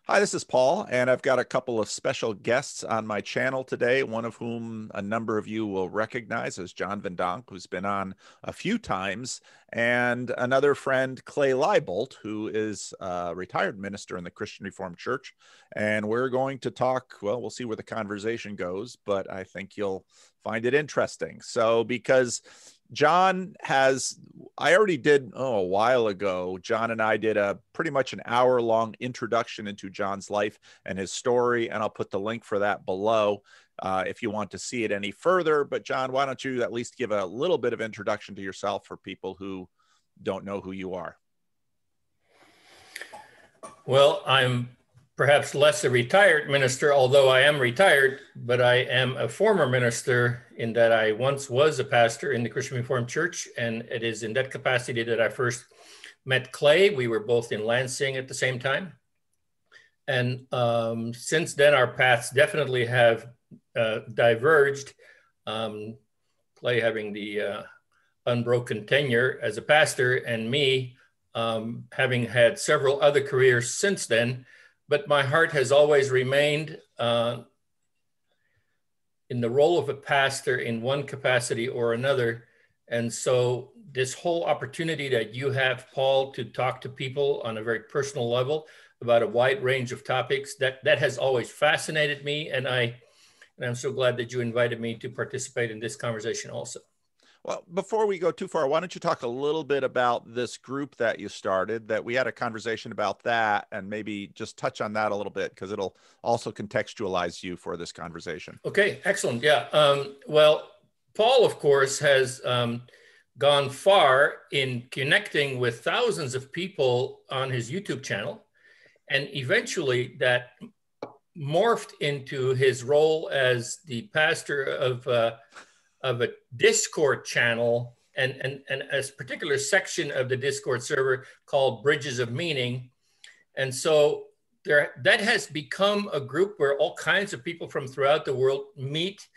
Hi, this is Paul, and I've got a couple of special guests on my channel today, one of whom a number of you will recognize as John Van Donk, who's been on a few times, and another friend, Clay Libolt, who is a retired minister in the Christian Reformed Church. And we're going to talk, well, we'll see where the conversation goes, but I think you'll find it interesting. So because John has, I already did, a while ago, John and I did a pretty much an hour-long introduction into John's life and his story, and I'll put the link for that below if you want to see it any further. But John, why don't you at least give a little bit of introduction to yourself for people who don't know who you are? Well, I'm perhaps less a retired minister, although I am retired, but I am a former minister in that I once was a pastor in the Christian Reformed Church, and it is in that capacity that I first met Clay. We were both in Lansing at the same time. And since then, our paths definitely have diverged. Clay having the unbroken tenure as a pastor, and me having had several other careers since then. But my heart has always remained in the role of a pastor in one capacity or another. And so this whole opportunity that you have, Paul, to talk to people on a very personal level about a wide range of topics, that has always fascinated me. And I'm so glad that you invited me to participate in this conversation also. Well, before we go too far, why don't you talk a little bit about this group that you started, that we had a conversation about that, and maybe just touch on that a little bit, because it'll also contextualize you for this conversation. Okay, excellent. Yeah. Well, Paul, of course, has gone far in connecting with thousands of people on his YouTube channel. And eventually that morphed into his role as the pastor of a Discord channel and a particular section of the Discord server called Bridges of Meaning. And so that has become a group where all kinds of people from throughout the world meet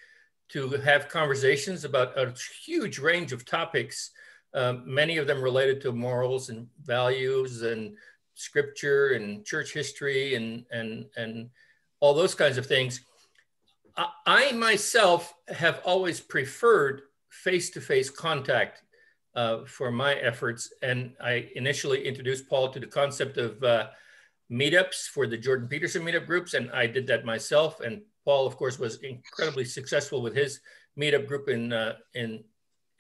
to have conversations about a huge range of topics, many of them related to morals and values and scripture and church history and all those kinds of things. I myself have always preferred face-to-face contact for my efforts. And I initially introduced Paul to the concept of meetups for the Jordan Peterson meetup groups. And I did that myself. And Paul, of course, was incredibly successful with his meetup group in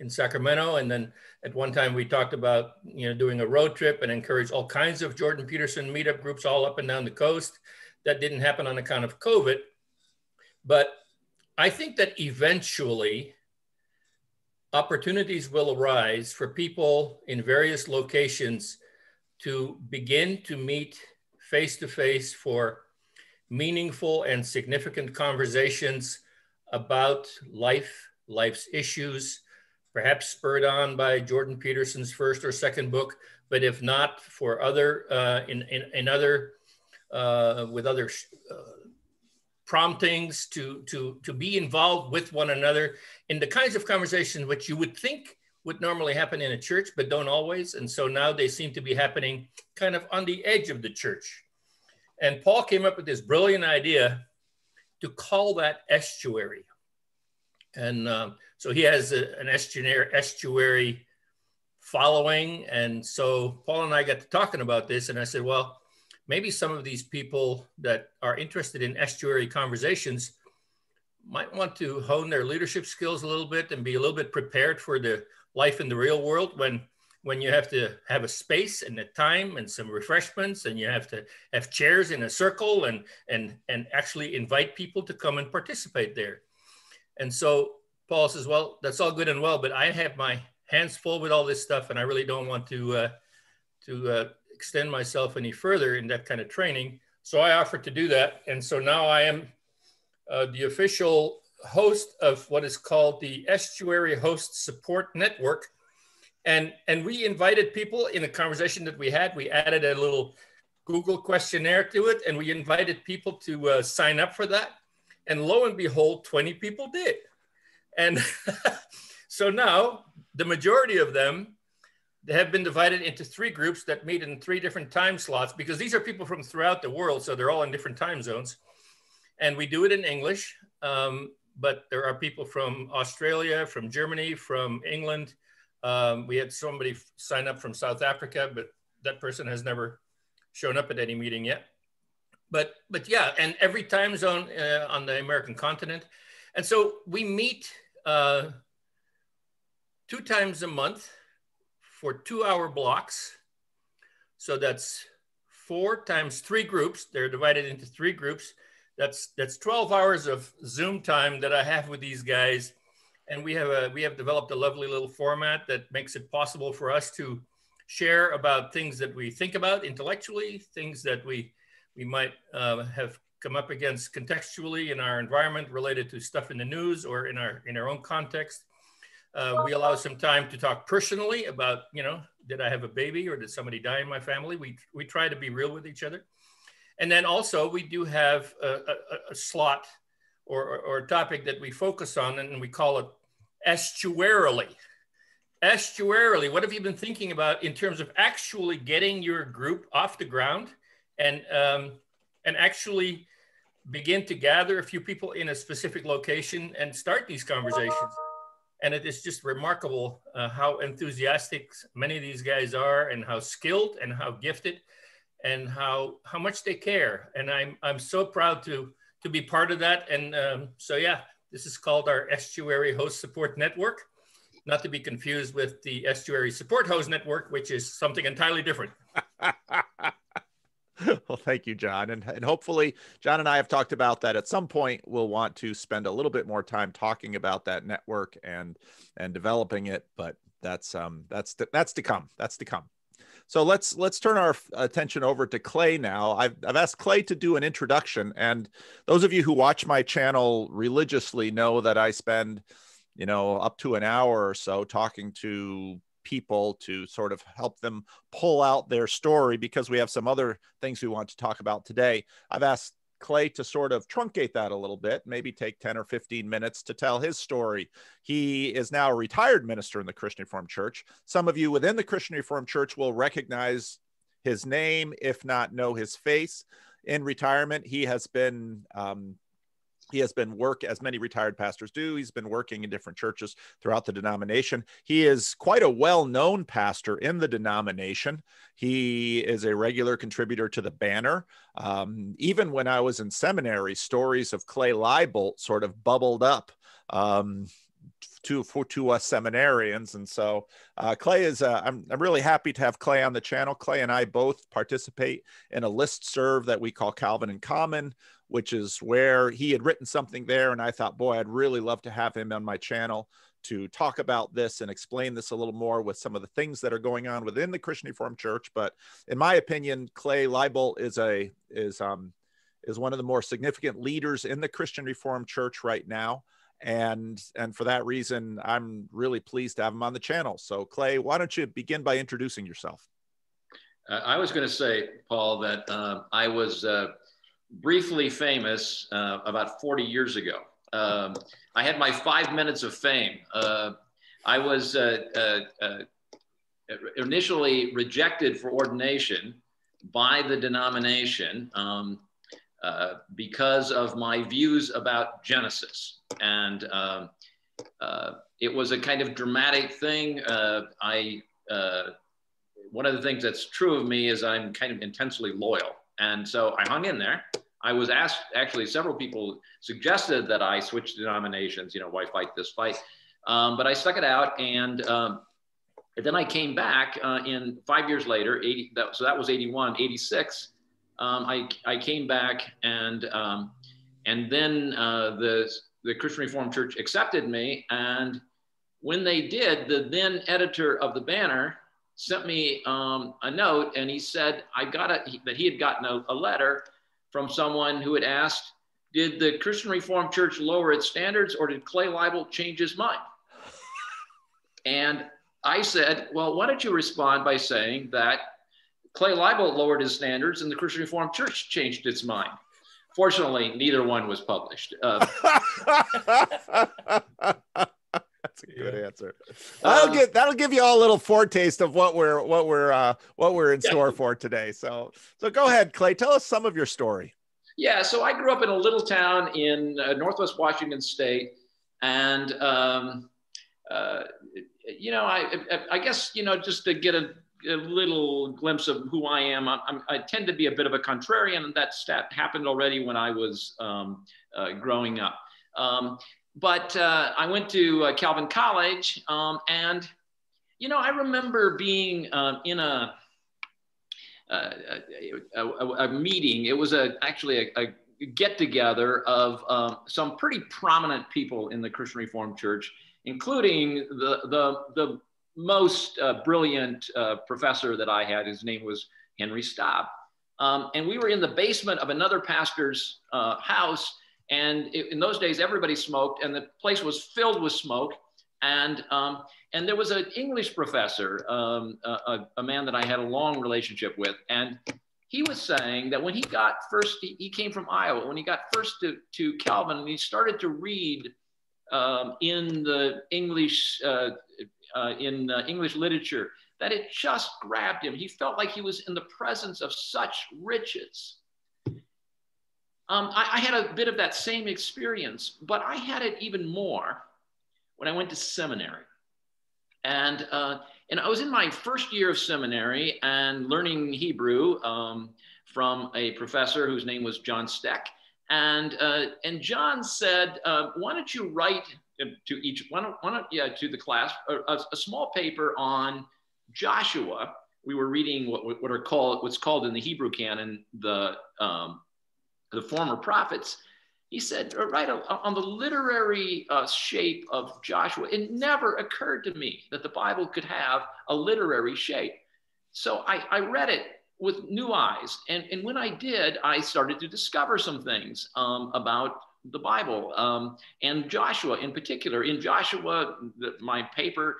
Sacramento. And then at one time we talked about, doing a road trip and encouraged all kinds of Jordan Peterson meetup groups all up and down the coast. That didn't happen on account of COVID. But I think that eventually opportunities will arise for people in various locations to begin to meet face-to-face for meaningful and significant conversations about life's issues, perhaps spurred on by Jordan Peterson's first or second book, but if not, for other with other promptings to be involved with one another in the kinds of conversations which you would think would normally happen in a church, but don't always. And so now they seem to be happening kind of on the edge of the church. And Paul came up with this brilliant idea to call that estuary. And so he has an estuary following. And so Paul and I got to talking about this, and I said, well, maybe some of these people that are interested in estuary conversations might want to hone their leadership skills a little bit and be a little bit prepared for the life in the real world when you have to have a space and a time and some refreshments, and you have to have chairs in a circle and actually invite people to come and participate there. And so Paul says, well, that's all good and well, but I have my hands full with all this stuff, and I really don't want to extend myself any further in that kind of training. So I offered to do that. And so now I am the official host of what is called the Estuary Host Support Network. And we invited people in a conversation that we had. We added a little Google questionnaire to it, and we invited people to sign up for that. And lo and behold, 20 people did. And so now the majority of them they have been divided into 3 groups that meet in 3 different time slots, because these are people from throughout the world, so they're all in different time zones. And we do it in English, but there are people from Australia, from Germany, from England. We had somebody sign up from South Africa, but that person has never shown up at any meeting yet. But yeah, and every time zone on the American continent. And so we meet 2 times a month for 2-hour blocks. So that's 4 times 3 groups. They're divided into 3 groups. That's 12 hours of Zoom time that I have with these guys. And we have developed a lovely little format that makes it possible for us to share about things that we think about intellectually, things that we might have come up against contextually in our environment related to stuff in the news or in our own context. We allow some time to talk personally about, did I have a baby or did somebody die in my family? We try to be real with each other. And then also we do have a slot or a topic that we focus on, and we call it estuarily. Estuarily, what have you been thinking about in terms of actually getting your group off the ground and actually begin to gather a few people in a specific location and start these conversations? And it is just remarkable how enthusiastic many of these guys are, and how skilled and how gifted, and how much they care. And I'm so proud to be part of that. And so yeah, this is called our Estuary Host Support Network, not to be confused with the Estuary Support Host Network, which is something entirely different. Well, thank you, John. And hopefully John and I have talked about that at some point. We'll want to spend a little bit more time talking about that network and developing it, but that's to come. That's to come. So let's turn our attention over to Clay now. I've asked Clay to do an introduction, and those of you who watch my channel religiously know that I spend, up to an hour or so talking to people to sort of help them pull out their story, because we have some other things we want to talk about today. I've asked Clay to sort of truncate that a little bit, maybe take 10 or 15 minutes to tell his story. He is now a retired minister in the Christian Reformed Church. Some of you within the Christian Reformed Church will recognize his name, if not know his face. In retirement, he has been work, as many retired pastors do. He's been working in different churches throughout the denomination. He is quite a well-known pastor in the denomination. He is a regular contributor to the Banner. Even when I was in seminary, stories of Clay Libolt sort of bubbled up to us seminarians. And so Clay is, I'm really happy to have Clay on the channel. Clay and I both participate in a listserv that we call Calvin in Common, which is where he had written something there. And I thought, boy, I'd really love to have him on my channel to talk about this and explain this a little more with some of the things that are going on within the Christian Reformed Church. But in my opinion, Clay Libolt is one of the more significant leaders in the Christian Reformed Church right now. And for that reason, I'm really pleased to have him on the channel. So Clay, why don't you begin by introducing yourself? I was going to say, Paul, that I was briefly famous about 40 years ago. I had my 5 minutes of fame. I was initially rejected for ordination by the denomination because of my views about Genesis. And it was a kind of dramatic thing. One of the things that's true of me is I'm kind of intensely loyal. And so I hung in there. I was asked, actually, several people suggested that I switch denominations, why fight this fight? But I stuck it out. And then I came back in 5 years later, so that was 81, 86. I came back and then the Christian Reformed Church accepted me. And when they did, the then editor of the Banner sent me a note, and he said that he had gotten a letter from someone who had asked, did the Christian Reformed Church lower its standards, or did Clay Libolt change his mind? And I said, well, why don't you respond by saying that Clay Libolt lowered his standards and the Christian Reformed Church changed its mind? Fortunately, neither one was published. That's a good answer. That'll give you all a little foretaste of what we're in store for today. So go ahead, Clay. Tell us some of your story. Yeah, so I grew up in a little town in Northwest Washington State, and you know, I guess, you know, just to get a little glimpse of who I am, I tend to be a bit of a contrarian, and that happened already when I was growing up. But I went to Calvin College, and, you know, I remember being in a meeting. It was actually a get-together of some pretty prominent people in the Christian Reformed Church, including the most brilliant professor that I had. His name was Henry Staub. And we were in the basement of another pastor's house. And in those days, everybody smoked, and the place was filled with smoke. And there was an English professor, a man that I had a long relationship with. And he was saying that when he got first, he came from Iowa, when he got first to Calvin, and he started to read in the English, English literature, that it just grabbed him. He felt like he was in the presence of such riches. I had a bit of that same experience, but I had it even more when I went to seminary. And I was in my first year of seminary and learning Hebrew from a professor whose name was John Steck. And John said, why don't you write to the class a small paper on Joshua. We were reading what's called in the Hebrew canon the former prophets. He said, write on the literary shape of Joshua. It never occurred to me that the Bible could have a literary shape. So I read it with new eyes. And when I did, I started to discover some things about the Bible and Joshua in particular. In Joshua, my paper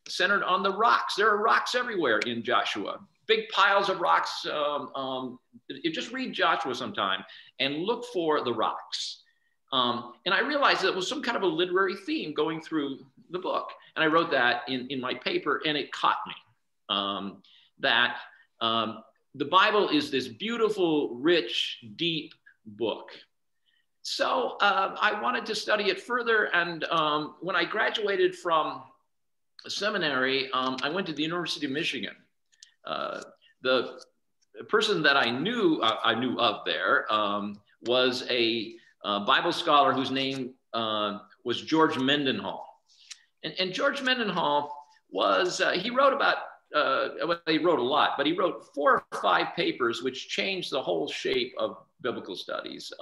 centered on the rocks. There are rocks everywhere in Joshua. Big piles of rocks. You just read Joshua sometime and look for the rocks. And I realized that it was some kind of a literary theme going through the book. And I wrote that in my paper, and it caught me. That the Bible is this beautiful, rich, deep book. So I wanted to study it further. And when I graduated from seminary, I went to the University of Michigan. The person that I knew of there was a Bible scholar whose name was George Mendenhall. And George Mendenhall was, he wrote about, well, he wrote a lot, but he wrote 4 or 5 papers which changed the whole shape of biblical studies.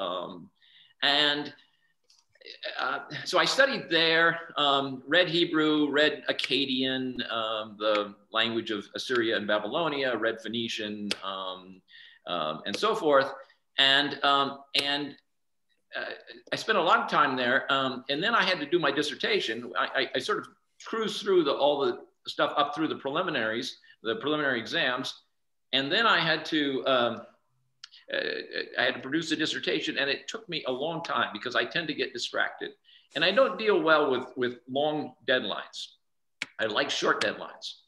So I studied there, read Hebrew, read Akkadian, the language of Assyria and Babylonia, read Phoenician, and so forth. And I spent a lot of time there. And then I had to do my dissertation. I sort of cruised through all the stuff up through the preliminary exams. And then I had to produce a dissertation, and it took me a long time because I tend to get distracted. And I don't deal well with long deadlines. I like short deadlines.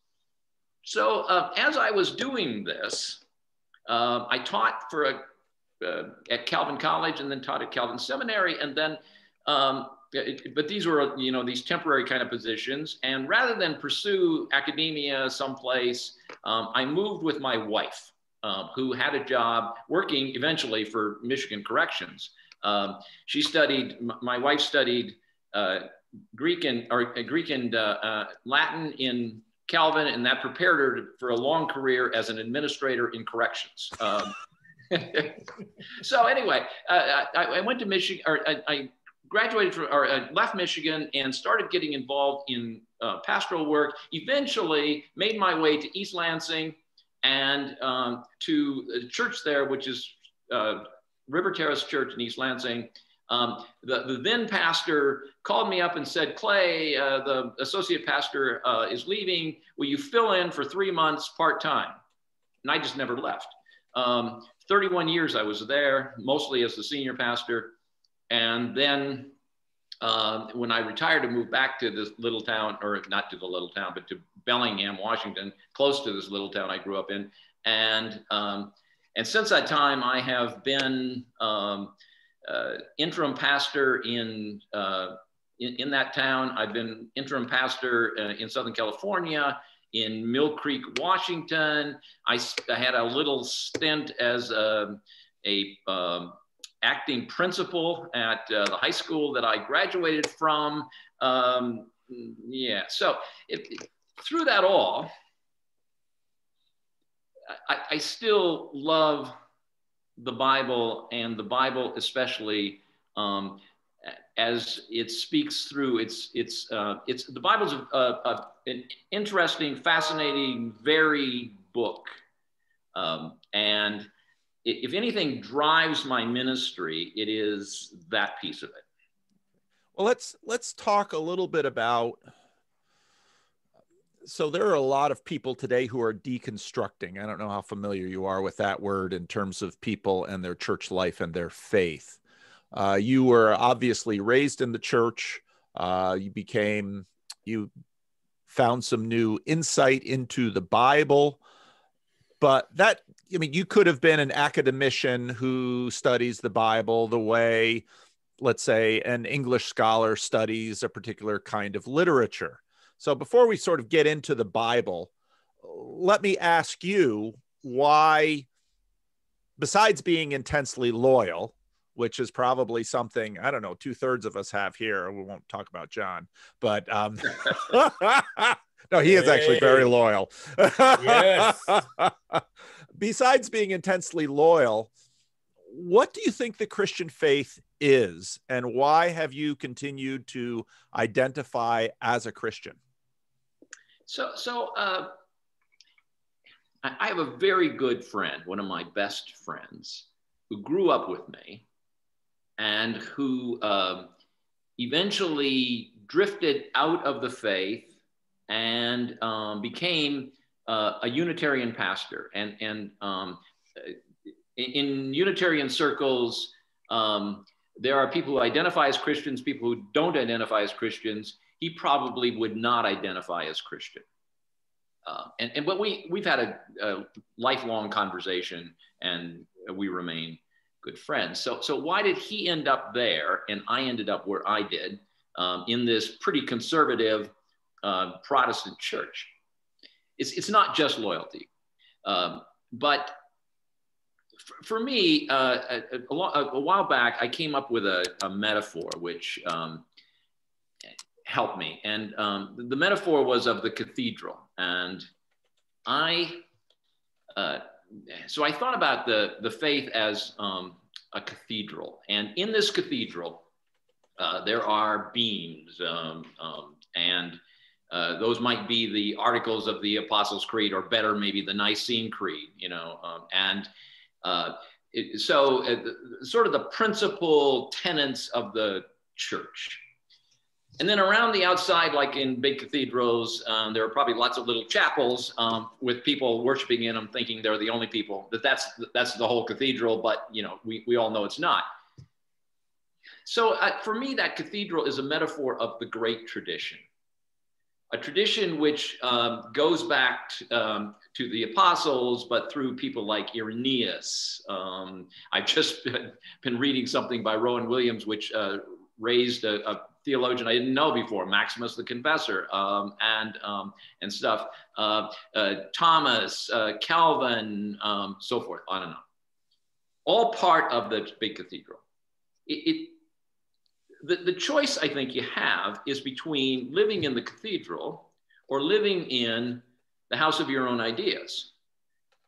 So as I was doing this, I taught at Calvin College and then taught at Calvin Seminary. And then, but these were, you know, these temporary kind of positions. And rather than pursue academia someplace, I moved with my wife. Who had a job working eventually for Michigan Corrections. My wife studied Greek and Latin in Calvin, and that prepared her for a long career as an administrator in corrections. So anyway, I went to Michigan, or I graduated I left Michigan and started getting involved in pastoral work. Eventually made my way to East Lansing, and to a church there, which is River Terrace Church in East Lansing. The then pastor called me up and said, Clay, the associate pastor is leaving. Will you fill in for 3 months part-time? And I just never left. 31 years I was there, mostly as the senior pastor. And then when I retired to move back to this little town, or not to the little town, but to Bellingham, Washington, close to this little town I grew up in. And since that time, I have been interim pastor in that town. I've been interim pastor in Southern California, in Mill Creek, Washington. I had a little stint as a acting principal at the high school that I graduated from. Yeah, so through that all, I still love the Bible, and the Bible especially as it speaks through. The Bible's an interesting, fascinating, varied book, and if anything drives my ministry, it is that piece of it. Well, let's talk a little bit about. So there are a lot of people today who are deconstructing. I don't know how familiar you are with that word in terms of people and their church life and their faith. You were obviously raised in the church. You found some new insight into the Bible, but you could have been an academician who studies the Bible the way, let's say, an English scholar studies a particular kind of literature. So before we sort of get into the Bible, let me ask you why, besides being intensely loyal, which is probably something, I don't know, 2/3 of us have here. We won't talk about John, but no, he is actually very loyal. Yes. Besides being intensely loyal, what do you think the Christian faith is, and why have you continued to identify as a Christian? So I have a very good friend, one of my best friends, who grew up with me and who eventually drifted out of the faith and became a Unitarian pastor. And in Unitarian circles, there are people who identify as Christians, people who don't identify as Christians. He probably would not identify as Christian. But we've had a lifelong conversation, and we remain good friends. So why did he end up there and I ended up where I did, in this pretty conservative Protestant church? It's not just loyalty, but for me, a while back, I came up with a metaphor which helped me. And the metaphor was of the cathedral. And so I thought about the faith as a cathedral. And in this cathedral, there are beams, and those might be the articles of the Apostles' Creed, or better, maybe the Nicene Creed, sort of the principal tenets of the church. And then around the outside, like in big cathedrals, there are probably lots of little chapels with people worshiping in them, thinking they're the only people, that's the whole cathedral, but we all know it's not. So for me, that cathedral is a metaphor of the great tradition, a tradition which goes back to the apostles, but through people like Irenaeus. I've just been reading something by Rowan Williams, which raised a theologian I didn't know before, Maximus the Confessor, and stuff. Thomas, Calvin, so forth, on and on. All part of the big cathedral. The choice I think you have is between living in the cathedral or living in the house of your own ideas.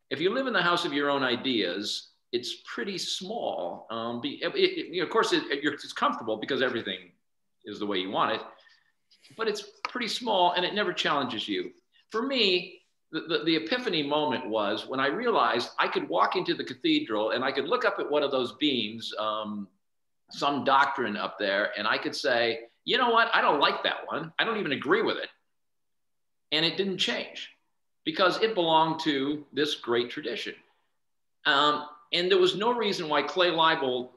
If you live in the house of your own ideas, it's pretty small. Of course, it's comfortable because everything is the way you want it, but it's pretty small and it never challenges you. For me, the epiphany moment was when I realized I could walk into the cathedral and I could look up at one of those beams, some doctrine up there, and I could say, you know what, I don't like that one. I don't even agree with it. And it didn't change because it belonged to this great tradition. And there was no reason why Clay Libolt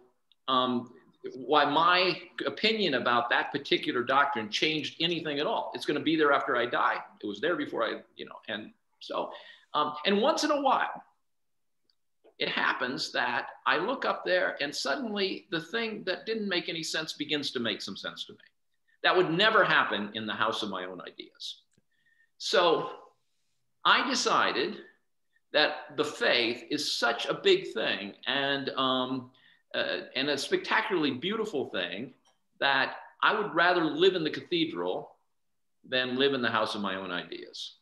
why my opinion about that particular doctrine changed anything at all. It's going to be there after I die. It was there before I, and so, and once in a while, it happens that I look up there and suddenly the thing that didn't make any sense begins to make some sense to me. That would never happen in the house of my own ideas. So I decided that the faith is such a big thing and a spectacularly beautiful thing that I would rather live in the cathedral than live in the house of my own ideas.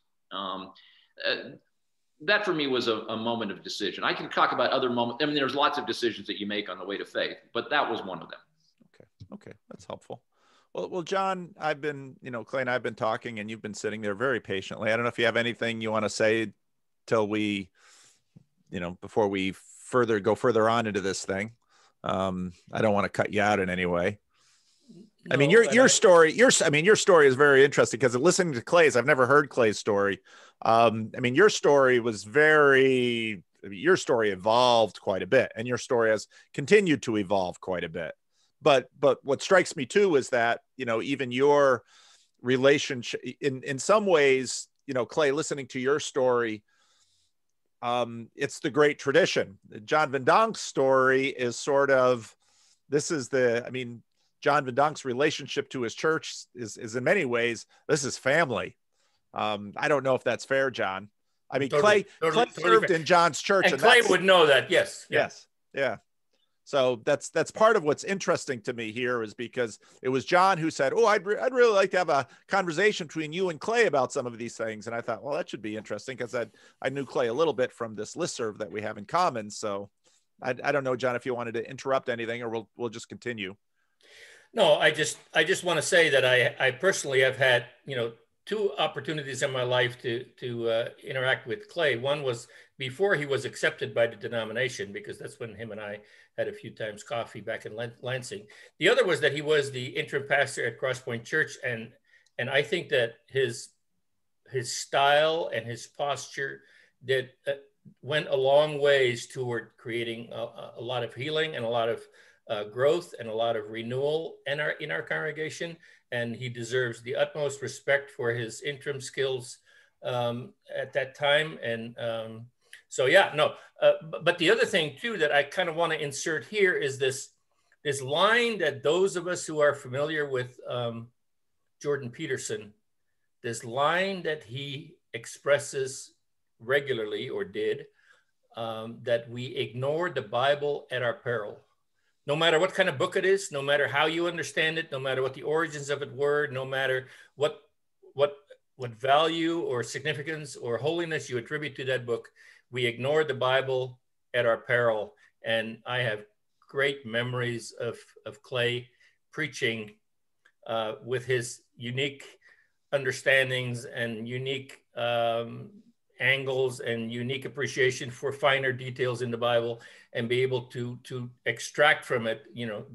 That for me was a moment of decision. I can talk about other moments. I mean, there's lots of decisions that you make on the way to faith, but that was one of them. Okay, that's helpful. Well, John, I've been, Clay and I've been talking, and you've been sitting there very patiently. I don't know if you have anything you want to say till we, before we go further on into this thing. I don't want to cut you out in any way. No, I mean, your story is very interesting because listening to Clay's, I've never heard Clay's story. I mean, your story evolved quite a bit, and your story has continued to evolve quite a bit. But what strikes me too is that, even your relationship in some ways, Clay, listening to your story, it's the great tradition. John Van Donk's story is sort of, John Van Donk's relationship to his church is in many ways, this is family. I don't know if that's fair, John. I mean, Clay served in John's church. And Clay would know that. Yes. Yeah. So that's part of what's interesting to me here is because it was John who said, I'd really like to have a conversation between you and Clay about some of these things. And I thought, well, that should be interesting because I knew Clay a little bit from this listserv that we have in common. So I don't know, John, if you wanted to interrupt anything or we'll just continue. No, I just want to say that I personally have had, two opportunities in my life to interact with Clay. One was before he was accepted by the denomination, because that's when him and I had a few times coffee back in Lansing. The other was that he was the interim pastor at Crosspoint Church, and I think that his style and his posture went a long ways toward creating a lot of healing and a lot of growth and a lot of renewal in our congregation. And he deserves the utmost respect for his interim skills at that time. And but the other thing too that I kind of want to insert here is this line that those of us who are familiar with Jordan Peterson, this line that he expresses regularly, or did, that we ignore the Bible at our peril. No matter what kind of book it is, no matter how you understand it, no matter what the origins of it were, no matter what value or significance or holiness you attribute to that book, we ignore the Bible at our peril. And I have great memories of Clay preaching with his unique understandings and unique angles and unique appreciation for finer details in the Bible, and be able to extract from it,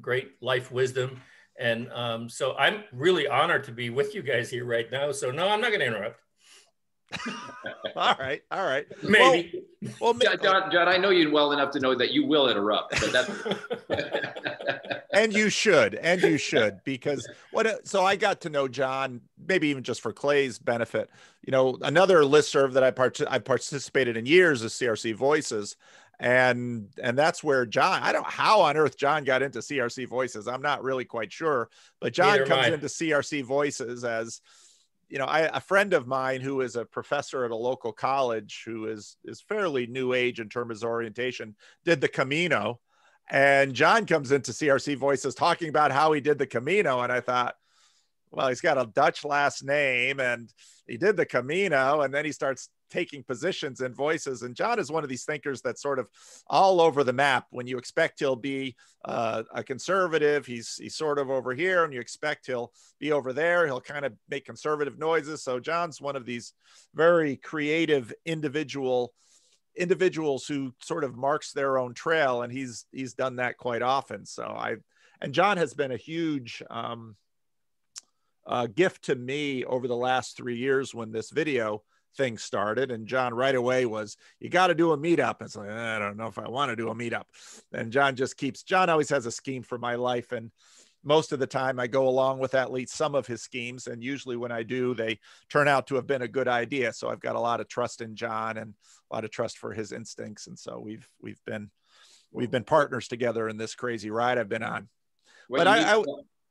great life wisdom. And so I'm really honored to be with you guys here right now. So no, I'm not going to interrupt. All right. Maybe. Well, John, I know you well enough to know that you will interrupt, but that's and you should, because so I got to know John, maybe even just for Clay's benefit. Another listserv that I've participated in years is CRC Voices. And that's where John, I don't know how on earth John got into CRC Voices. I'm not really quite sure, but John comes into CRC Voices as, a friend of mine who is a professor at a local college who is fairly new age in terms of his orientation, did the Camino. And John comes into CRC Voices talking about how he did the Camino. And I thought, well, he's got a Dutch last name and he did the Camino, and then he starts taking positions in Voices. And John is one of these thinkers that's sort of all over the map. When you expect he'll be a conservative, he's sort of over here, and you expect he'll be over there, he'll kind of make conservative noises. So John's one of these very creative individuals who sort of marks their own trail, and he's done that quite often. And John has been a huge gift to me over the last 3 years when this video thing started. And John right away was, you got to do a meetup. It's like, I don't know if I want to do a meetup. And John always has a scheme for my life. And most of the time I go along with at least some of his schemes. And usually when I do, they turn out to have been a good idea. So I've got a lot of trust in John and a lot of trust for his instincts. And so we've been partners together in this crazy ride I've been on. Well, But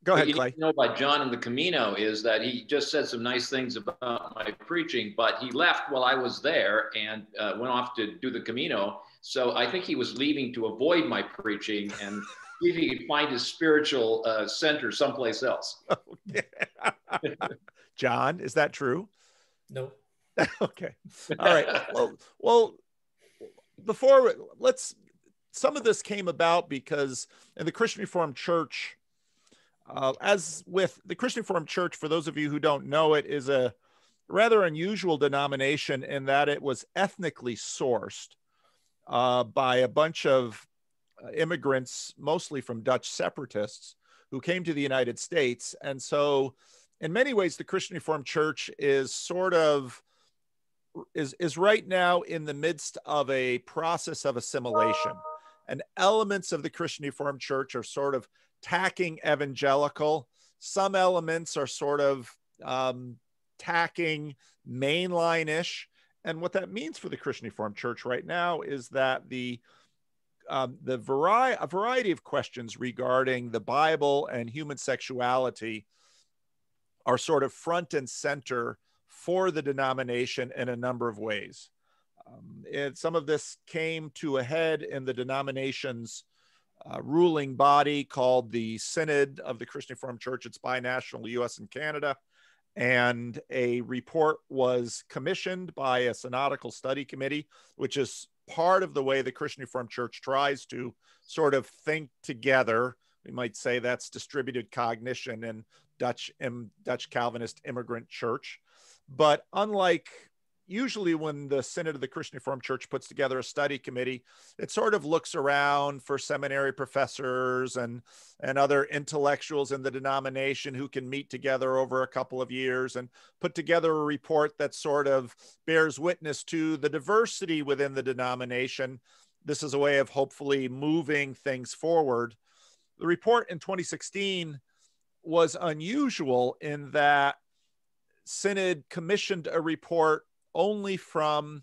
go ahead, Clay. Clay. What you need to know about John in the Camino is that he just said some nice things about my preaching, but he left while I was there and went off to do the Camino. So I think he was leaving to avoid my preaching and see if he could find his spiritual center someplace else. John, is that true? No. Okay. All right. Well, some of this came about because in the Christian Reformed Church, as with the Christian Reformed Church, for those of you who don't know it, is a rather unusual denomination in that it was ethnically sourced by a bunch of immigrants, mostly from Dutch separatists, who came to the United States. And so in many ways, the Christian Reformed Church is right now in the midst of a process of assimilation. And elements of the Christian Reformed Church are sort of tacking evangelical. Some elements are sort of tacking mainline-ish. And what that means for the Christian Reformed Church right now is that a variety of questions regarding the Bible and human sexuality are sort of front and center for the denomination in a number of ways. Some of this came to a head in the denomination's ruling body called the Synod of the Christian Reformed Church. It's binational, US and Canada. And a report was commissioned by a synodical study committee, which is part of the way the Christian Reformed Church tries to sort of think together. We might say that's distributed cognition in Dutch Calvinist immigrant church. But unlike usually when the Synod of the Christian Reformed Church puts together a study committee, it sort of looks around for seminary professors and other intellectuals in the denomination who can meet together over a couple of years and put together a report that sort of bears witness to the diversity within the denomination. This is a way of hopefully moving things forward. The report in 2016 was unusual in that Synod commissioned a report only from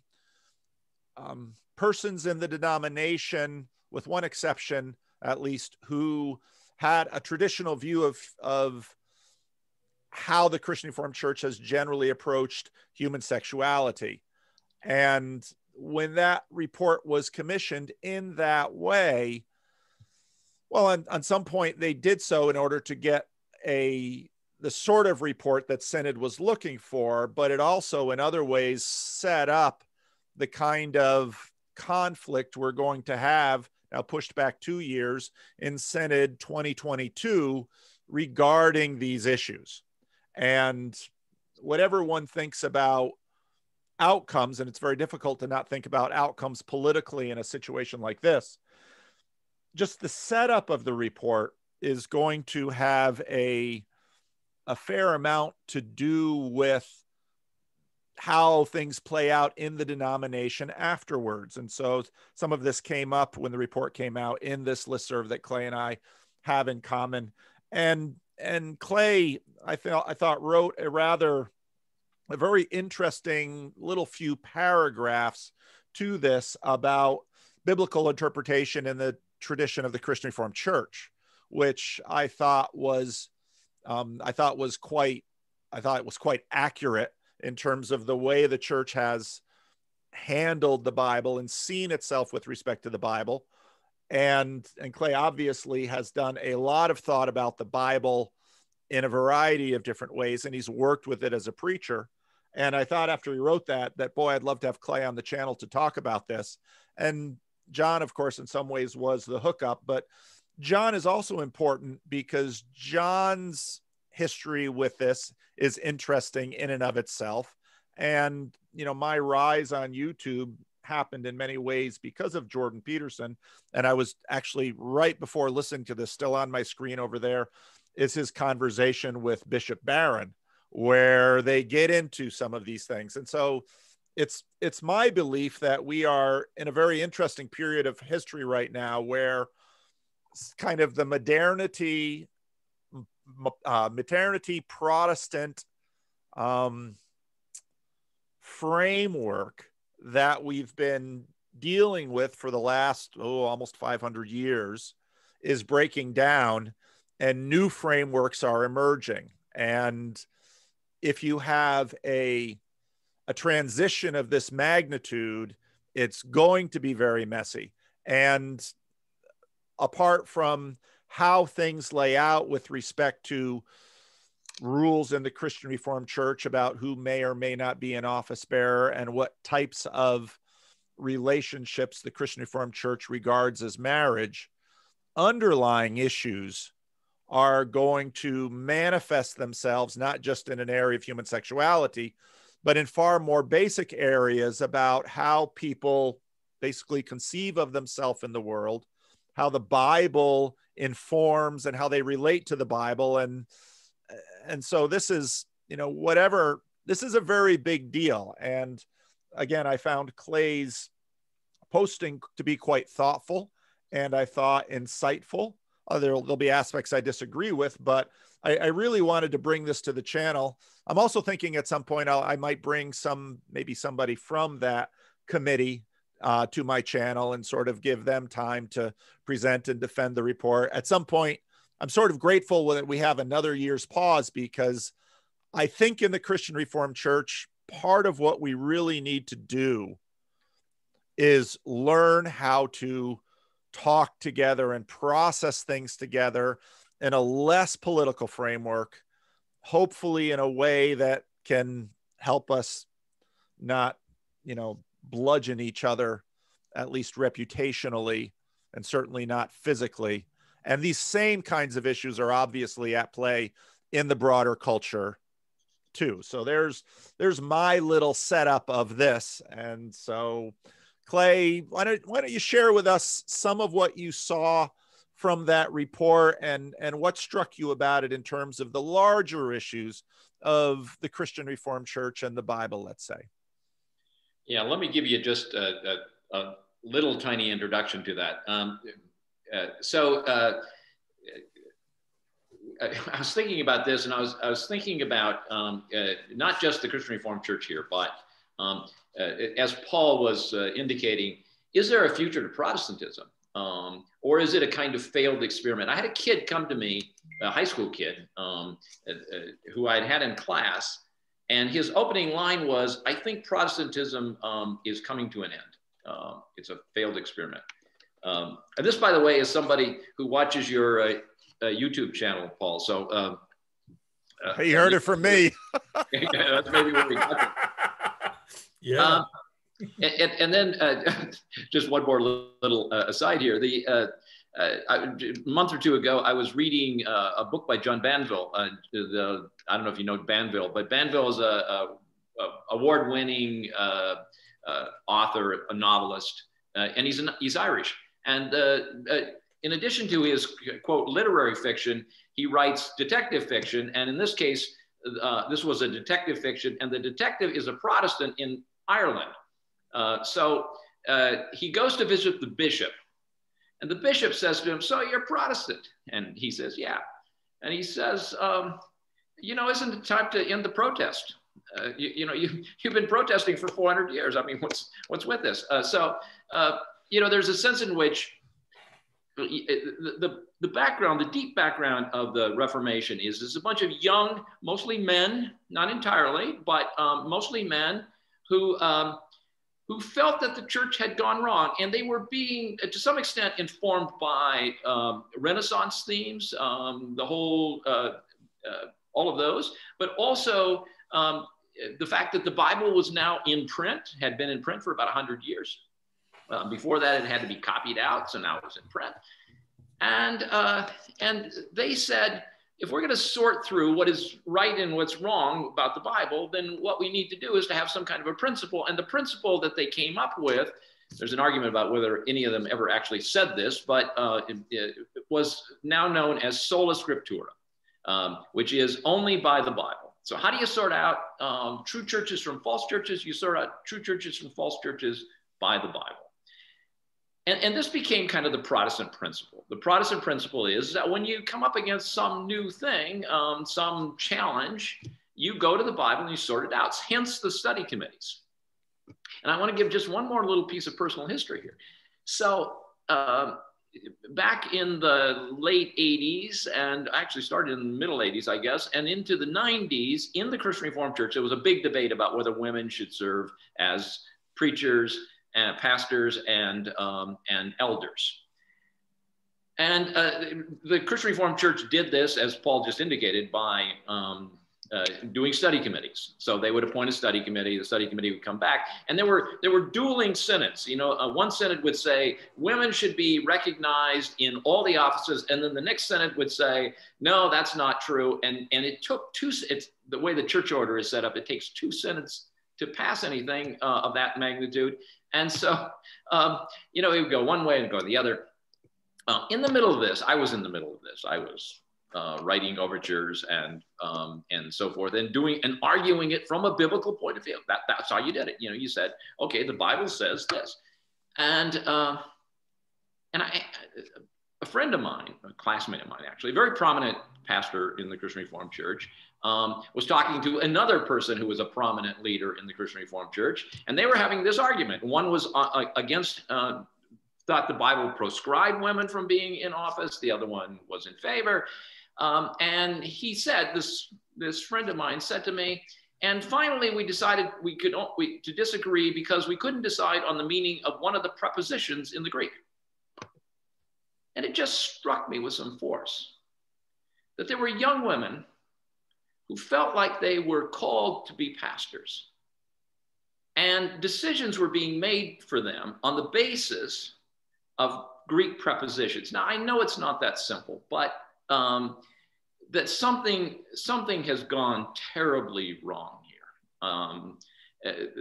persons in the denomination, with one exception at least, who had a traditional view of how the Christian Reformed Church has generally approached human sexuality. And when that report was commissioned in that way, well, on some point they did so in order to get the sort of report that Synod was looking for, but it also in other ways set up the kind of conflict we're going to have now pushed back 2 years in Synod 2022 regarding these issues. And whatever one thinks about outcomes, and it's very difficult to not think about outcomes politically in a situation like this, just the setup of the report is going to have a fair amount to do with how things play out in the denomination afterwards. And so some of this came up when the report came out in this listserv that Clay and I have in common. And Clay, I thought wrote a very interesting little few paragraphs to this about biblical interpretation in the tradition of the Christian Reformed Church, which I thought was quite accurate in terms of the way the church has handled the Bible and seen itself with respect to the Bible. And Clay obviously has done a lot of thought about the Bible in a variety of different ways, and he's worked with it as a preacher. And I thought after he wrote that boy, I'd love to have Clay on the channel to talk about this. And John, of course, in some ways was the hookup, but John is also important because John's history with this is interesting in and of itself. And, my rise on YouTube happened in many ways because of Jordan Peterson. And I was actually right before listening to this, still on my screen over there, is his conversation with Bishop Barron, where they get into some of these things. And so it's my belief that we are in a very interesting period of history right now where kind of the modernity Protestant framework that we've been dealing with for the last almost 500 years is breaking down, and new frameworks are emerging. And if you have a transition of this magnitude, it's going to be very messy. And apart from how things lay out with respect to rules in the Christian Reformed Church about who may or may not be an office bearer and what types of relationships the Christian Reformed Church regards as marriage, underlying issues are going to manifest themselves not just in an area of human sexuality, but in far more basic areas about how people basically conceive of themselves in the world, how the Bible informs and how they relate to the Bible. And so this is, this is a very big deal. And again, I found Clay's posting to be quite thoughtful, and I thought insightful. There'll be aspects I disagree with, but I really wanted to bring this to the channel. I'm also thinking at some point I might bring maybe somebody from that committee to my channel and sort of give them time to present and defend the report. At some point, I'm sort of grateful that we have another year's pause, because I think in the Christian Reformed Church, part of what we really need to do is learn how to talk together and process things together in a less political framework, hopefully in a way that can help us not, bludgeon each other, at least reputationally, and certainly not physically. And these same kinds of issues are obviously at play in the broader culture too. So there's my little setup of this. And so Clay, why don't you share with us some of what you saw from that report and what struck you about it in terms of the larger issues of the Christian Reformed Church and the Bible, let's say. Yeah, let me give you just a little tiny introduction to that. I was thinking about this, and I was thinking about not just the Christian Reformed Church here, but as Paul was indicating, is there a future to Protestantism? Or is it a kind of failed experiment? I had a kid come to me, a high school kid, who I'd had in class, and his opening line was, "I think Protestantism is coming to an end. It's a failed experiment." And this, by the way, is somebody who watches your YouTube channel, Paul. So you heard it from me. That's maybe what we got it. Yeah. And then just one more little aside here. A month or two ago, I was reading a book by John Banville. I don't know if you know Banville, but Banville is a award-winning author, a novelist, and he's Irish. And in addition to his, quote, literary fiction, he writes detective fiction. And in this case, this was a detective fiction, and the detective is a Protestant in Ireland. So he goes to visit the bishop, and the bishop says to him, "So you're Protestant?" And he says, "Yeah." And he says, "Isn't it time to end the protest? You've been protesting for 400 years. I mean, what's with this?" There's a sense in which the background, the deep background of the Reformation is a bunch of young, mostly men, not entirely, but mostly men who felt that the church had gone wrong, and they were being, to some extent, informed by Renaissance themes, the whole, all of those, but also the fact that the Bible was now in print, had been in print for about 100 years. Before that, it had to be copied out, so now it was in print. And they said, if we're going to sort through what is right and what's wrong about the Bible, then what we need to do is to have some kind of a principle. And the principle that they came up with, there's an argument about whether any of them ever actually said this, but it was now known as sola scriptura, which is only by the Bible. So how do you sort out true churches from false churches? You sort out true churches from false churches by the Bible. And this became kind of the Protestant principle. The Protestant principle is that when you come up against some new thing, some challenge, you go to the Bible and you sort it out, hence the study committees. And I want to give just one more little piece of personal history here. So back in the late 80s, and actually started in the middle 80s, I guess, and into the 90s, in the Christian Reformed Church, there was a big debate about whether women should serve as preachers and pastors and elders. And the Christian Reformed Church did this, as Paul just indicated, by doing study committees. So they would appoint a study committee, the study committee would come back, and there were dueling synods. You know, one synod would say women should be recognized in all the offices, and then the next synod would say, no, that's not true. And it took it's the way the church order is set up, it takes 2 synods to pass anything of that magnitude. And so, you know, it would go one way and go the other. In the middle of this, I was in the middle of this. I was writing overtures and so forth, and doing and arguing it from a biblical point of view. That's how you did it. You know, you said, okay, the Bible says this, and a friend of mine, a classmate of mine, actually, a very prominent pastor in the Christian Reformed Church, was talking to another person who was a prominent leader in the Christian Reformed Church, and they were having this argument. One was against. Thought the Bible proscribed women from being in office. The other one was in favor. And he said, this friend of mine said to me, and finally we decided to disagree because we couldn't decide on the meaning of one of the prepositions in the Greek. And it just struck me with some force that there were young women who felt like they were called to be pastors, and decisions were being made for them on the basis of Greek prepositions. Now, I know it's not that simple, but that something has gone terribly wrong here.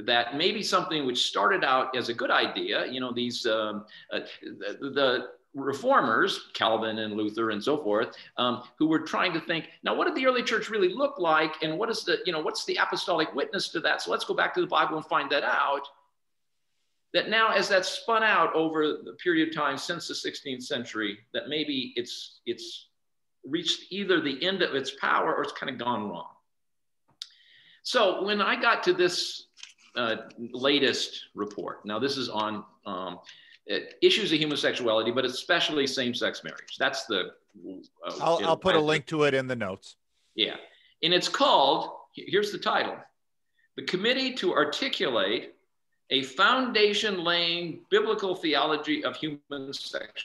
That maybe something which started out as a good idea, you know, these the reformers, Calvin and Luther and so forth, who were trying to think, now what did the early church really look like, and what is the, you know, what's the apostolic witness to that? So let's go back to the Bible and find that out. That now, as that's spun out over the period of time since the 16th century, that maybe it's reached either the end of its power or it's kind of gone wrong. So when I got to this latest report, now this is on issues of human sexuality, but especially same-sex marriage. That's the. I'll put a link to it in the notes. Yeah, and it's called. Here's the title: The Committee to Articulate a Foundation-Laying Biblical Theology of Human Sexuality.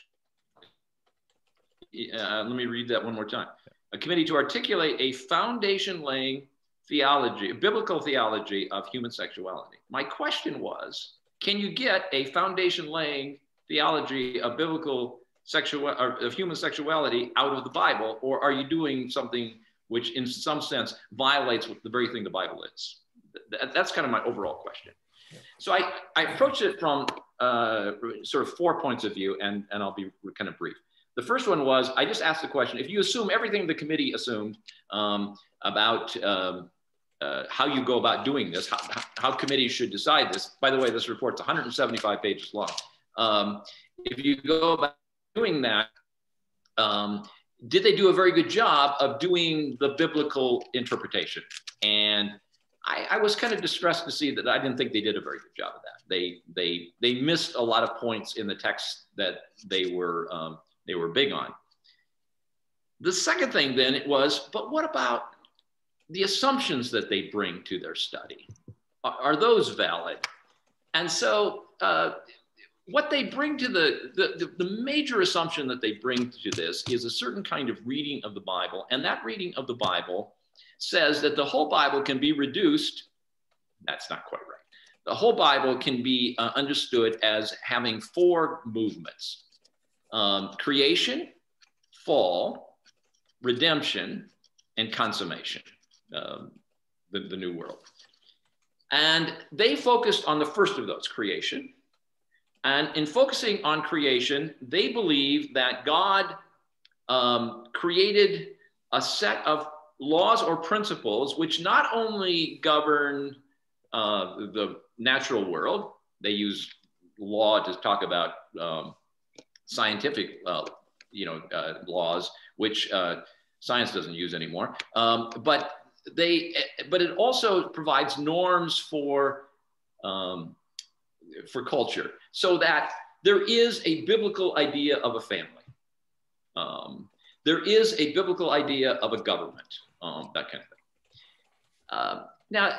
Let me read that one more time. A committee to articulate a foundation-laying theology, biblical theology of human sexuality. My question was, can you get a foundation-laying theology of biblical of human sexuality out of the Bible, or are you doing something which in some sense violates the very thing the Bible is? That's kind of my overall question. So I approached it from sort of 4 points of view, and I'll be kind of brief. The first one was, I just asked the question, if you assume everything the committee assumed about how you go about doing this, how committees should decide this. By the way, this report's 175 pages long. If you go about doing that, did they do a very good job of doing the biblical interpretation? And I was kind of distressed to see that I didn't think they did a very good job of that. They missed a lot of points in the text that they were big on. The second thing then was, but what about the assumptions that they bring to their study? Are those valid? And so what they bring to the major assumption that they bring to this is a certain kind of reading of the Bible, and that reading of the Bible says that the whole Bible can be reduced. That's not quite right. The whole Bible can be understood as having 4 movements: creation, fall, redemption, and consummation, the new world. And they focused on the first of those, creation. And in focusing on creation, they believe that God created a set of laws or principles which not only govern the natural world. They use law to talk about scientific, laws, which science doesn't use anymore. But it also provides norms for culture, so that there is a biblical idea of a family. There is a biblical idea of a government, that kind of thing. Now,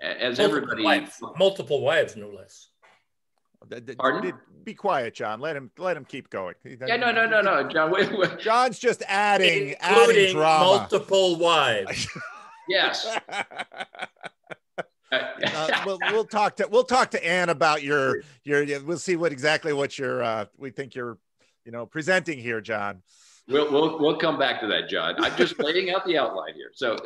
as multiple wives, no less. Pardon? Be quiet, John. Let him keep going. Yeah, no, John. Wait. John's just adding drama. Multiple wives. Yes. We'll talk to Ann about your. We'll see exactly what we think you're presenting here, John. We'll come back to that, John. I'm just laying out the outline here. So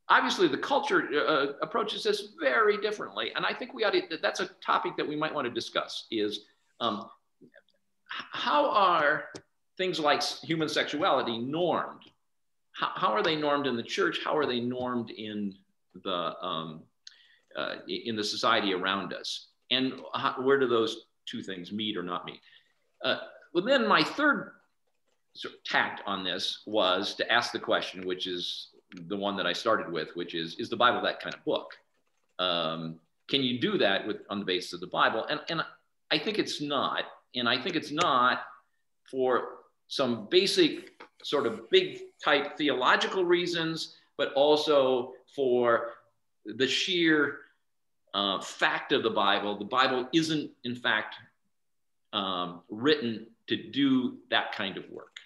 obviously the culture approaches this very differently, and I think that's a topic that we might want to discuss. Is how are things like human sexuality normed? How are they normed in the church? How are they normed in the society around us? And where do those two things meet or not meet? Well, then my third sort of tact on this was to ask the question, which is the one that I started with, which is the Bible that kind of book? Can you do that on the basis of the Bible? And I think it's not. And I think it's not for some basic sort of big type theological reasons, but also for the sheer fact of the Bible. The Bible isn't, in fact, written to do that kind of work.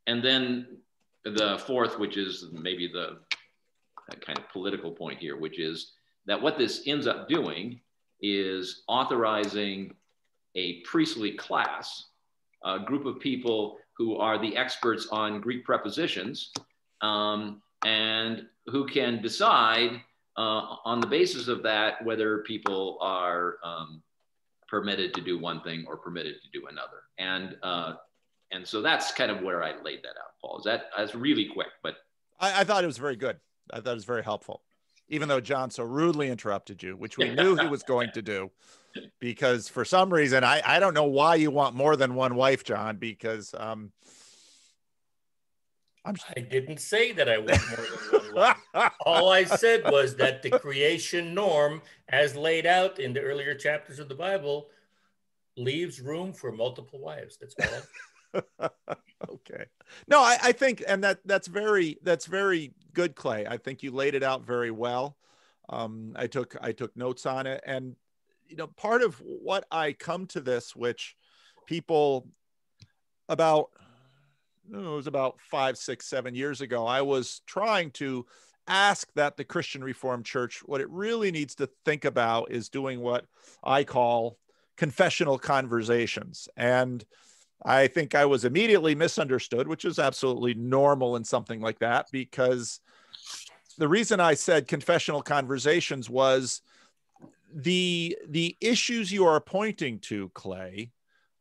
And then the fourth, which is maybe the kind of political point here, which is that what this ends up doing is authorizing a priestly class, a group of people who are the experts on Greek prepositions, and who can decide on the basis of that whether people are permitted to do one thing or permitted to do another. And so that's kind of where I laid that out, Paul. That's really quick, but I thought it was very good. I thought it was very helpful, even though John so rudely interrupted you, which we knew he was going to do, because for some reason, I don't know why you want more than one wife, John, because I didn't say that I want more than one wife. All I said was that the creation norm, as laid out in the earlier chapters of the Bible, leaves room for multiple wives. That's all. Okay. No, I think, and that's very good, Clay. I think you laid it out very well. I took notes on it, and part of what I come to this, which people it was about 5, 6, 7 years ago, I was trying to ask that the Christian Reformed Church, what it really needs to think about is doing what I call confessional conversations. And I think I was immediately misunderstood, which is absolutely normal in something like that, because the reason I said confessional conversations was the issues you are pointing to, Clay,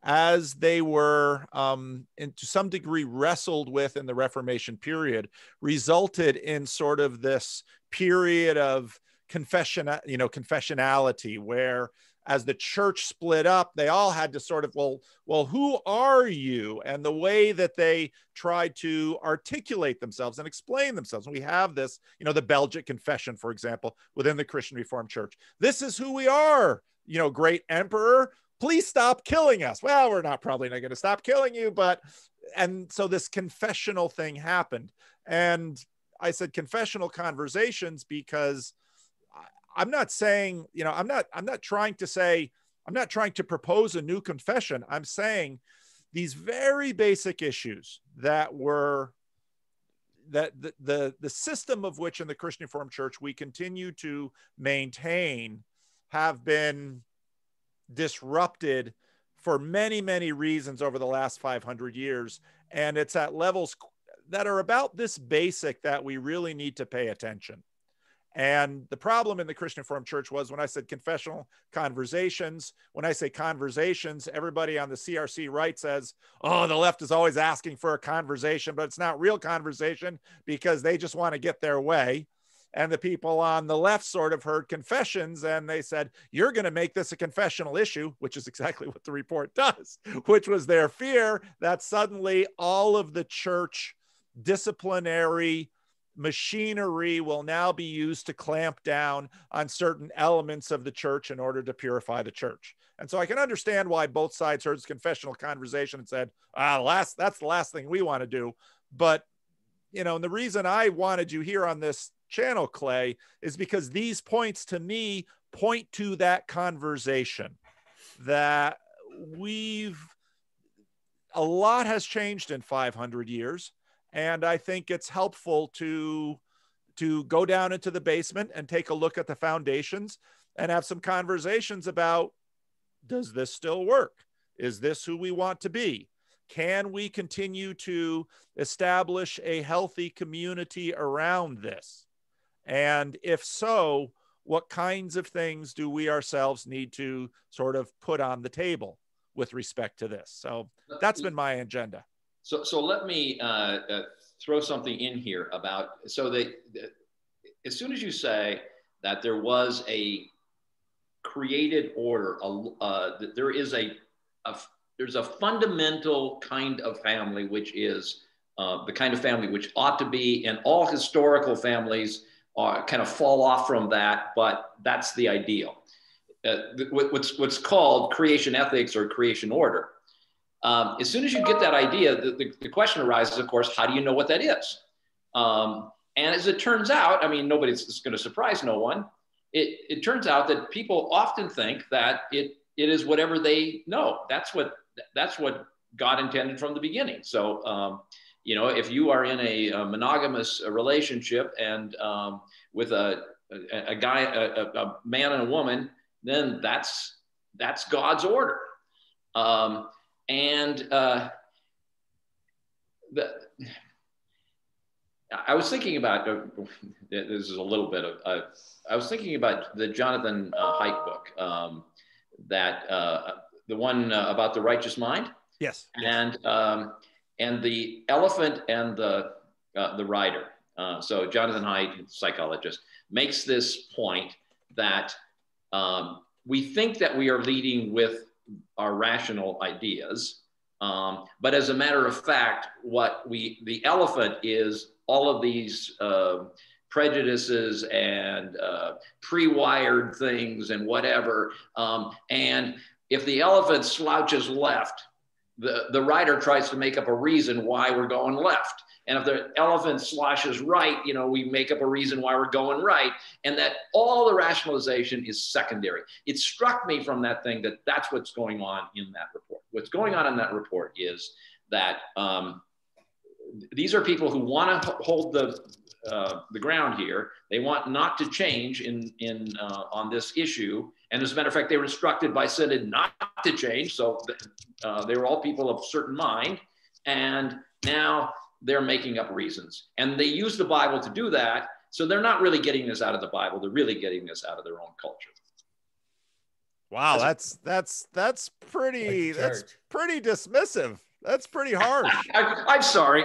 as they were to some degree wrestled with in the Reformation period, resulted in sort of this period of confessionality, where as the church split up, they all had to sort of, well, who are you? And the way that they tried to articulate themselves and explain themselves. And we have this, the Belgic Confession, for example, within the Christian Reformed Church. This is who we are, great emperor. Please stop killing us. Well, we're probably not going to stop killing you, and so this confessional thing happened. And I said confessional conversations because I'm not saying, I'm not trying to propose a new confession. I'm saying these very basic issues that the system of which in the Christian Reformed Church we continue to maintain have been disrupted for many, many reasons over the last 500 years. And it's at levels that are about this basic that we really need to pay attention. And the problem in the Christian Reformed Church was when I said confessional conversations, when I say conversations, everybody on the CRC right says, oh, the left is always asking for a conversation, but it's not real conversation because they just want to get their way. And the people on the left sort of heard confessions and they said, you're going to make this a confessional issue, which is exactly what the report does, which was their fear that suddenly all of the church disciplinary machinery will now be used to clamp down on certain elements of the church in order to purify the church. And so I can understand why both sides heard this confessional conversation and said, that's the last thing we want to do. But, you know, and the reason I wanted you here on this channel, Clay, is because these points to me point to that conversation that a lot has changed in 500 years. And I think it's helpful to go down into the basement and take a look at the foundations and have some conversations about, does this still work? Is this who we want to be? Can we continue to establish a healthy community around this? And if so, what kinds of things do we ourselves need to sort of put on the table with respect to this? So that's been my agenda. So let me throw something in here about, so that as soon as you say that there was a created order, there's a fundamental kind of family, which is the kind of family which ought to be, and all historical families kind of fall off from that, but that's the ideal. What's called creation ethics or creation order. As soon as you get that idea, the question arises, of course, how do you know what that is? And as it turns out, I mean, it's going to surprise no one. It turns out that people often think that it is whatever they know. That's what God intended from the beginning. So, you know, if you are in a monogamous relationship and with a man and a woman, then that's God's order. I was thinking about, this is a little bit of, I was thinking about the Jonathan Haidt book, the one about the righteous mind. Yes. And the elephant and the rider. So Jonathan Haidt, psychologist, makes this point that we think that we are leading with our rational ideas. But as a matter of fact, the elephant is all of these prejudices and pre-wired things and whatever. And if the elephant slouches left, the rider tries to make up a reason why we're going left. And if the elephant sloshes right, you know, we make up a reason why we're going right. And that all the rationalization is secondary. It struck me from that thing that that's what's going on in that report. What's going on in that report is that these are people who want to hold the ground here. They want not to change on this issue. And as a matter of fact, they were instructed by Synod not to change. So they were all people of certain mind. And now they're making up reasons. And they use the Bible to do that. So they're not really getting this out of the Bible. They're really getting this out of their own culture. Wow, that's pretty dismissive. That's pretty harsh. I'm sorry.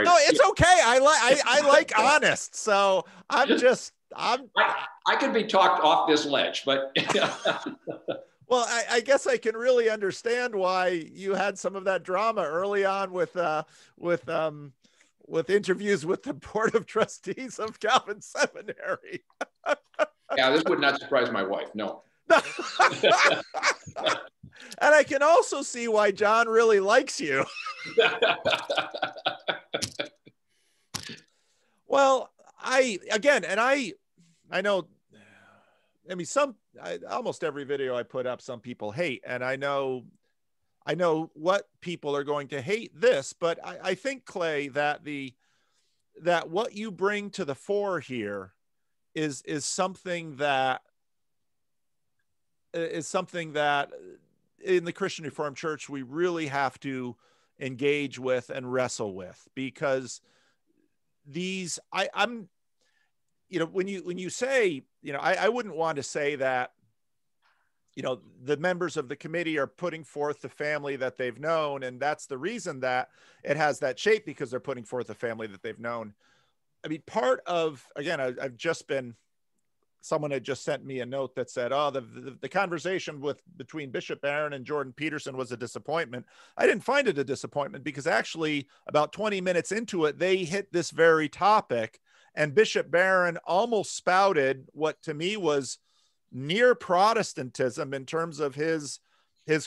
No, it's okay. I like honest. So I could be talked off this ledge, but well, I guess I can really understand why you had some of that drama early on with interviews with the Board of Trustees of Calvin Seminary. Yeah, this would not surprise my wife. No. And I can also see why John really likes you. Well, I know, I mean, almost every video I put up, some people hate, and I know what people are going to hate this, but I think, Clay, that what you bring to the fore here is something that in the Christian Reformed Church we really have to engage with and wrestle with, because when you say, I wouldn't want to say that, the members of the committee are putting forth the family that they've known, and that's the reason that it has that shape, because they're putting forth the family that they've known. I mean, part of, again, someone had just sent me a note that said, oh, the conversation between Bishop Barron and Jordan Peterson was a disappointment. I didn't find it a disappointment, because actually about 20 minutes into it, they hit this very topic, and Bishop Barron almost spouted what to me was near Protestantism in terms of his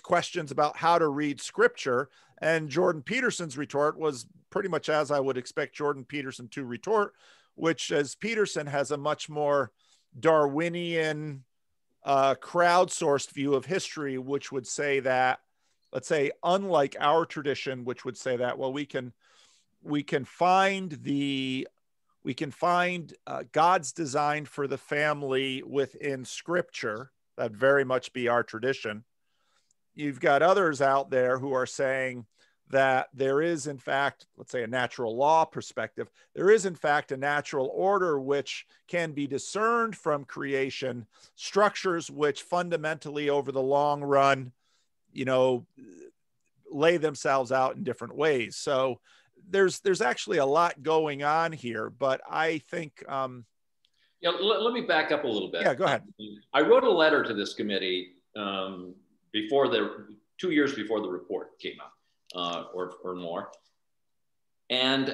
questions about how to read scripture. And Jordan Peterson's retort was pretty much as I would expect Jordan Peterson to retort, which, as Peterson has a much more Darwinian crowdsourced view of history, which would say that, let's say, unlike our tradition, which would say that, well, we can find God's design for the family within scripture. That very much be our tradition. You've got others out there who are saying that there is, in fact, let's say a natural law perspective, there is, in fact, a natural order which can be discerned from creation, structures which fundamentally over the long run, lay themselves out in different ways. So there's actually a lot going on here, but I think... let me back up a little bit. Yeah, go ahead. I wrote a letter to this committee 2 years before the report came out, or more. And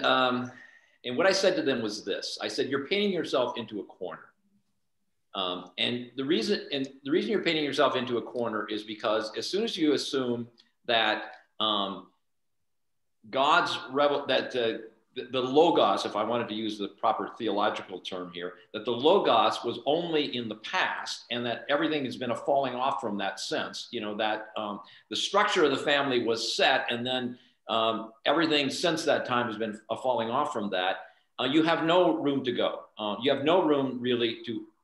what I said to them was this. I said, you're painting yourself into a corner. And the reason you're painting yourself into a corner is because as soon as you assume that the Logos, if I wanted to use the proper theological term here, that the Logos was only in the past, and that everything has been a falling off from that sense, that the structure of the family was set, and then everything since that time has been a falling off from that, you have no room to go. You have no room really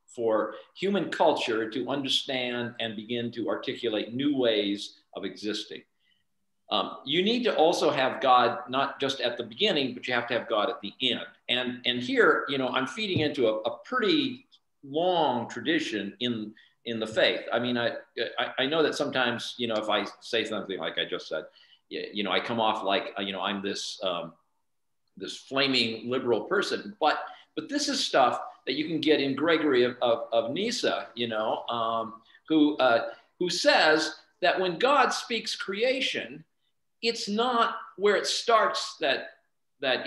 for human culture to understand and begin to articulate new ways of existing. You need to also have God not just at the beginning, but you have to have God at the end. And here, I'm feeding into a pretty long tradition in the faith. I mean, I know that sometimes, if I say something like I just said, I come off like, I'm this flaming liberal person, but this is stuff that you can get in Gregory of Nyssa, who says that when God speaks creation, it's not where it starts that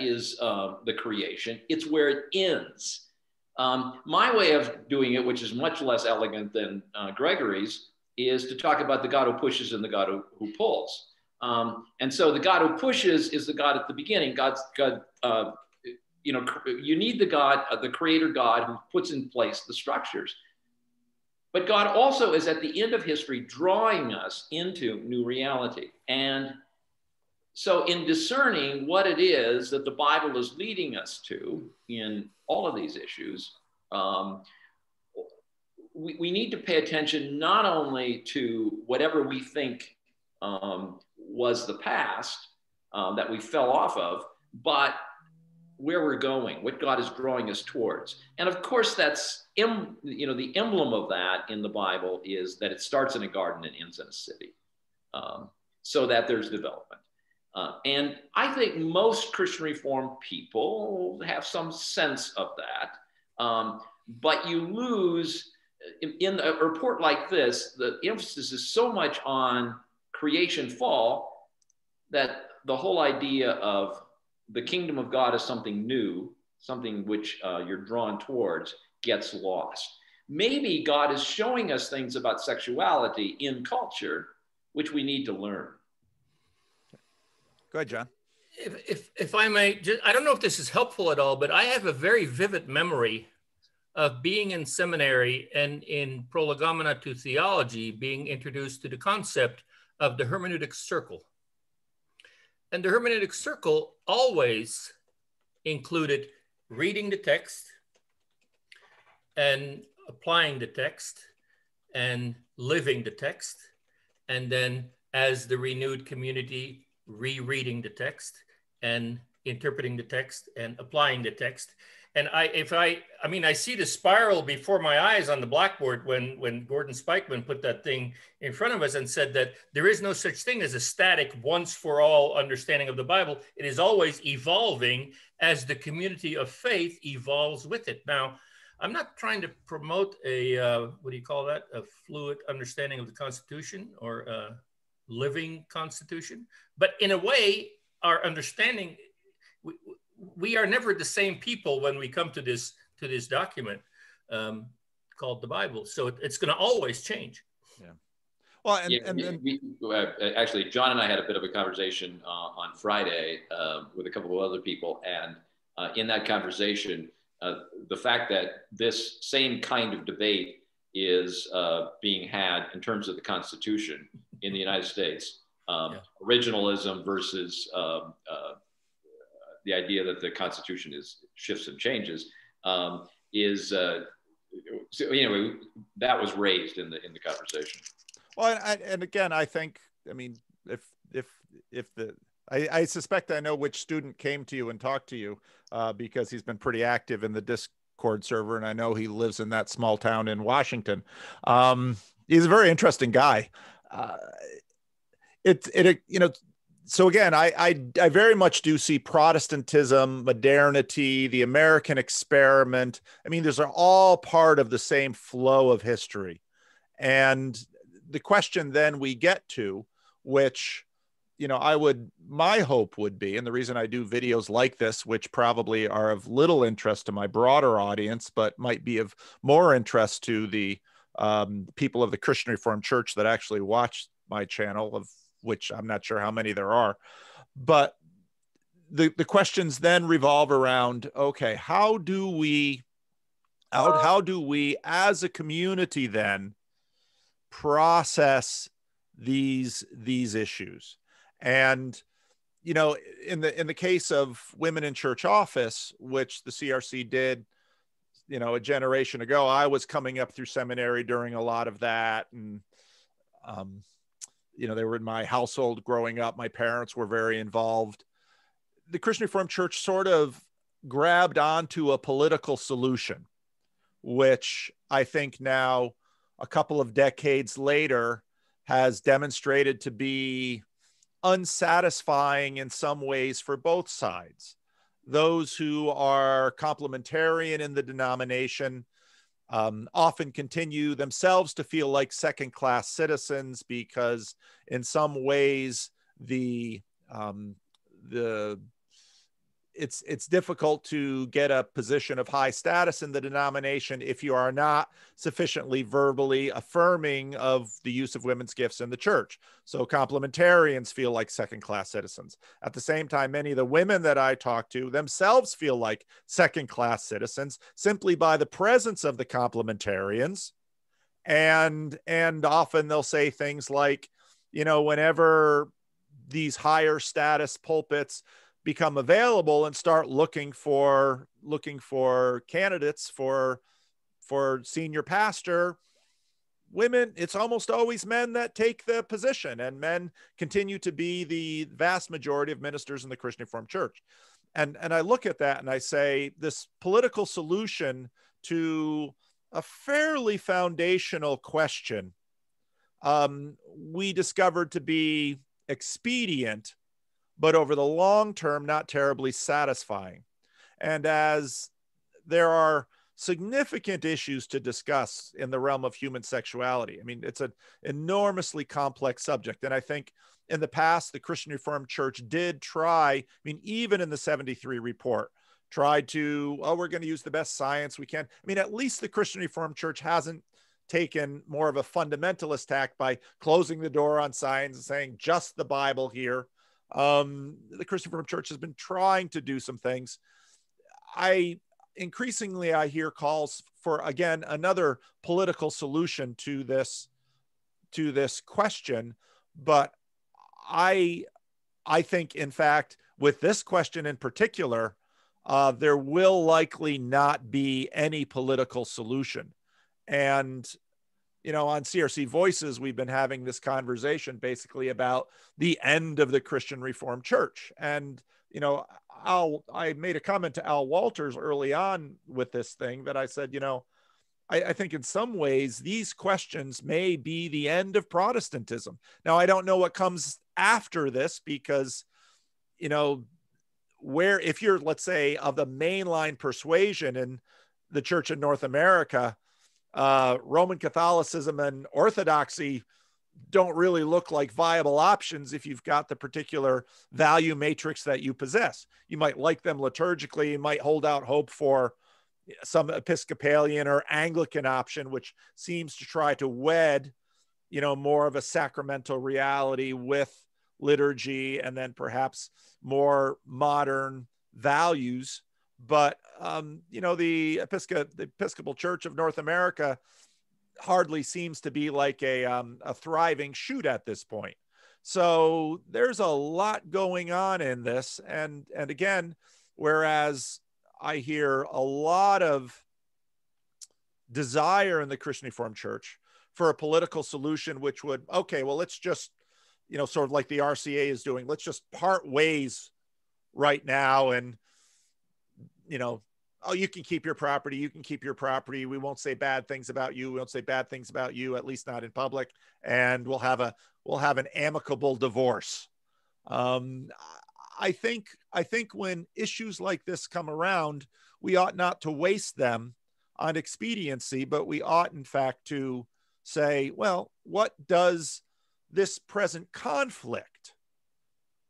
is the creation, it's where it ends. My way of doing it, which is much less elegant than Gregory's, is to talk about the God who pushes and the God who pulls. And so the God who pushes is the God at the beginning. You need the God, the creator God, who puts in place the structures. But God also is at the end of history drawing us into new reality. And so in discerning what it is that the Bible is leading us to in all of these issues, we need to pay attention not only to whatever we think was the past that we fell off of, but where we're going, what God is drawing us towards. And of course, that's, the emblem of that in the Bible is that it starts in a garden and ends in a city, so that there's development. And I think most Christian Reformed people have some sense of that. But you lose, in a report like this, the emphasis is so much on creation fall that the whole idea of the kingdom of God as something new, something which you're drawn towards, gets lost. Maybe God is showing us things about sexuality in culture, which we need to learn. Go ahead, John. If I may, I don't know if this is helpful at all, but I have a very vivid memory of being in seminary and in prolegomena to theology, being introduced to the concept of the Hermeneutic Circle. And the Hermeneutic Circle always included reading the text and applying the text and living the text, and then as the renewed community, rereading the text and interpreting the text and applying the text. And I see the spiral before my eyes on the blackboard when Gordon Spikeman put that thing in front of us and said that there is no such thing as a static once for all understanding of the Bible. It is always evolving as the community of faith evolves with it. Now, I'm not trying to promote a, what do you call that? A fluid understanding of the Constitution or a living Constitution. But in a way, our understanding, we are never the same people when we come to this document called the Bible. So it's going to always change. Yeah. Well, actually, John and I had a bit of a conversation on Friday with a couple of other people, and in that conversation, the fact that this same kind of debate is being had in terms of the Constitution in the United States, originalism versus the idea that the Constitution shifts and changes, so anyway, that was raised in the conversation. Well, and again, I think, I mean, I suspect I know which student came to you and talked to you because he's been pretty active in the Discord server, and I know he lives in that small town in Washington. He's a very interesting guy. So again, I very much do see Protestantism, modernity, the American experiment. I mean, those are all part of the same flow of history. And the question then we get to, which, my hope would be, and the reason I do videos like this, which probably are of little interest to my broader audience, but might be of more interest to the people of the Christian Reformed Church that actually watch my channel, of which I'm not sure how many there are. But the questions then revolve around, okay, how do we as a community then process these issues? And, in the case of women in church office, which the CRC did, a generation ago, I was coming up through seminary during a lot of that. And, they were in my household growing up. My parents were very involved. The Christian Reformed Church sort of grabbed onto a political solution, which I think now, a couple of decades later, has demonstrated to be unsatisfying in some ways for both sides. Those who are complementarian in the denomination often continue themselves to feel like second-class citizens because in some ways it's difficult to get a position of high status in the denomination if you are not sufficiently verbally affirming of the use of women's gifts in the church. So complementarians feel like second-class citizens. At the same time, many of the women that I talk to themselves feel like second-class citizens simply by the presence of the complementarians. And often they'll say things like, whenever these higher status pulpits become available and start looking for candidates for senior pastor, women, it's almost always men that take the position, and men continue to be the vast majority of ministers in the Christian Reformed Church. And I look at that and I say, this political solution to a fairly foundational question, we discovered to be expedient, but over the long term, not terribly satisfying. And as there are significant issues to discuss in the realm of human sexuality, I mean, it's an enormously complex subject. And I think in the past, the Christian Reformed Church did try, I mean, even in the 73 report, tried to, we're going to use the best science we can. I mean, at least the Christian Reformed Church hasn't taken more of a fundamentalist tack by closing the door on science and saying just the Bible here. The Christian Reformed Church has been trying to do some things. Increasingly I hear calls for, again, another political solution to this question. But I think, in fact, with this question in particular, there will likely not be any political solution. And on CRC Voices, we've been having this conversation basically about the end of the Christian Reformed Church. And, I made a comment to Al Walters early on with this thing that I said, I think in some ways these questions may be the end of Protestantism. Now, I don't know what comes after this because, if you're, let's say, of the mainline persuasion in the Church in North America, Roman Catholicism and Orthodoxy don't really look like viable options if you've got the particular value matrix that you possess. You might like them liturgically, you might hold out hope for some Episcopalian or Anglican option, which seems to try to wed, more of a sacramental reality with liturgy and then perhaps more modern values. But, the Episcopal Church of North America hardly seems to be like a thriving shoot at this point. So there's a lot going on in this. And again, whereas I hear a lot of desire in the Christian Reformed Church for a political solution, which would, okay, well, let's just, sort of like the RCA is doing, let's just part ways right now. And, oh, you can keep your property. You can keep your property. We won't say bad things about you. We won't say bad things about you, at least not in public. And we'll have an amicable divorce. I think when issues like this come around, we ought not to waste them on expediency, but we ought, in fact, to say, well, what does this present conflict,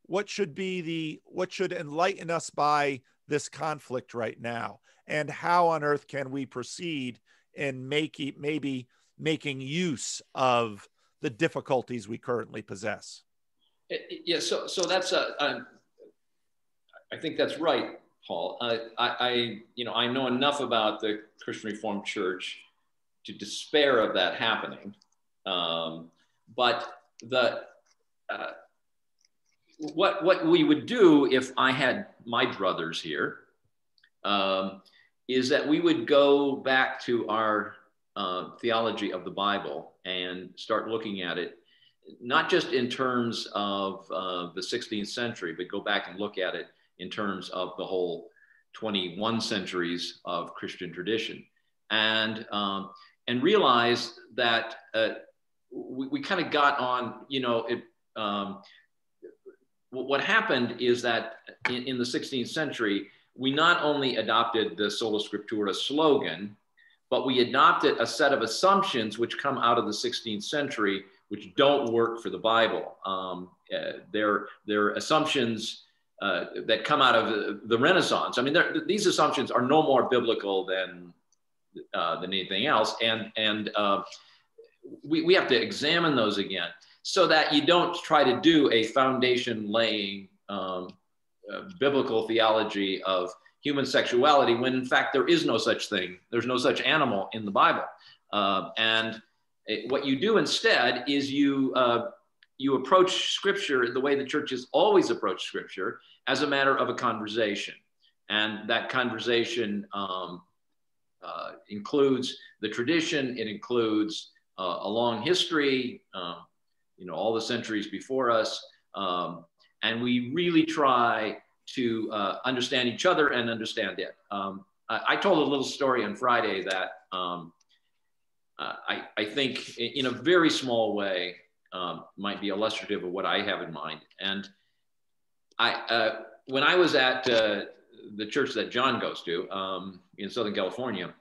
what should enlighten us by this conflict right now, and how on earth can we proceed in maybe making use of the difficulties we currently possess? Yeah, so that's I think that's right, Paul. I know enough about the Christian Reformed Church to despair of that happening, but what we would do if I had my druthers here is that we would go back to our theology of the Bible and start looking at it, not just in terms of the 16th century, but go back and look at it in terms of the whole 21 centuries of Christian tradition, and realize that we kind of got on, what happened is that in the 16th century, we not only adopted the sola scriptura slogan, but we adopted a set of assumptions which come out of the 16th century, which don't work for the Bible. They're assumptions that come out of the Renaissance. I mean, these assumptions are no more biblical than anything else, and we have to examine those again, so that you don't try to do a foundation-laying biblical theology of human sexuality when in fact there is no such thing. There's no such animal in the Bible. What you do instead is you approach Scripture the way the church has always approached Scripture, as a matter of a conversation. And that conversation includes the tradition, it includes a long history, all the centuries before us. And we really try to understand each other and understand it. I told a little story on Friday that I think in a very small way might be illustrative of what I have in mind. And when I was at the church that John goes to in Southern California,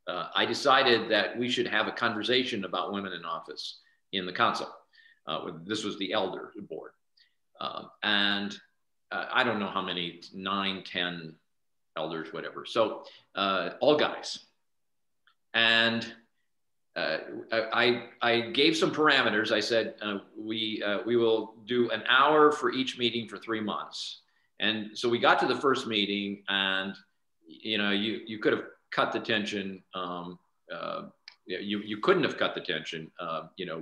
I decided that we should have a conversation about women in office in the council. This was the elder board. And I don't know how many, 9, 10 elders, whatever. So all guys. And I gave some parameters. I said, we will do an hour for each meeting for 3 months. And so we got to the first meeting, and you could have cut the tension. You couldn't have cut the tension,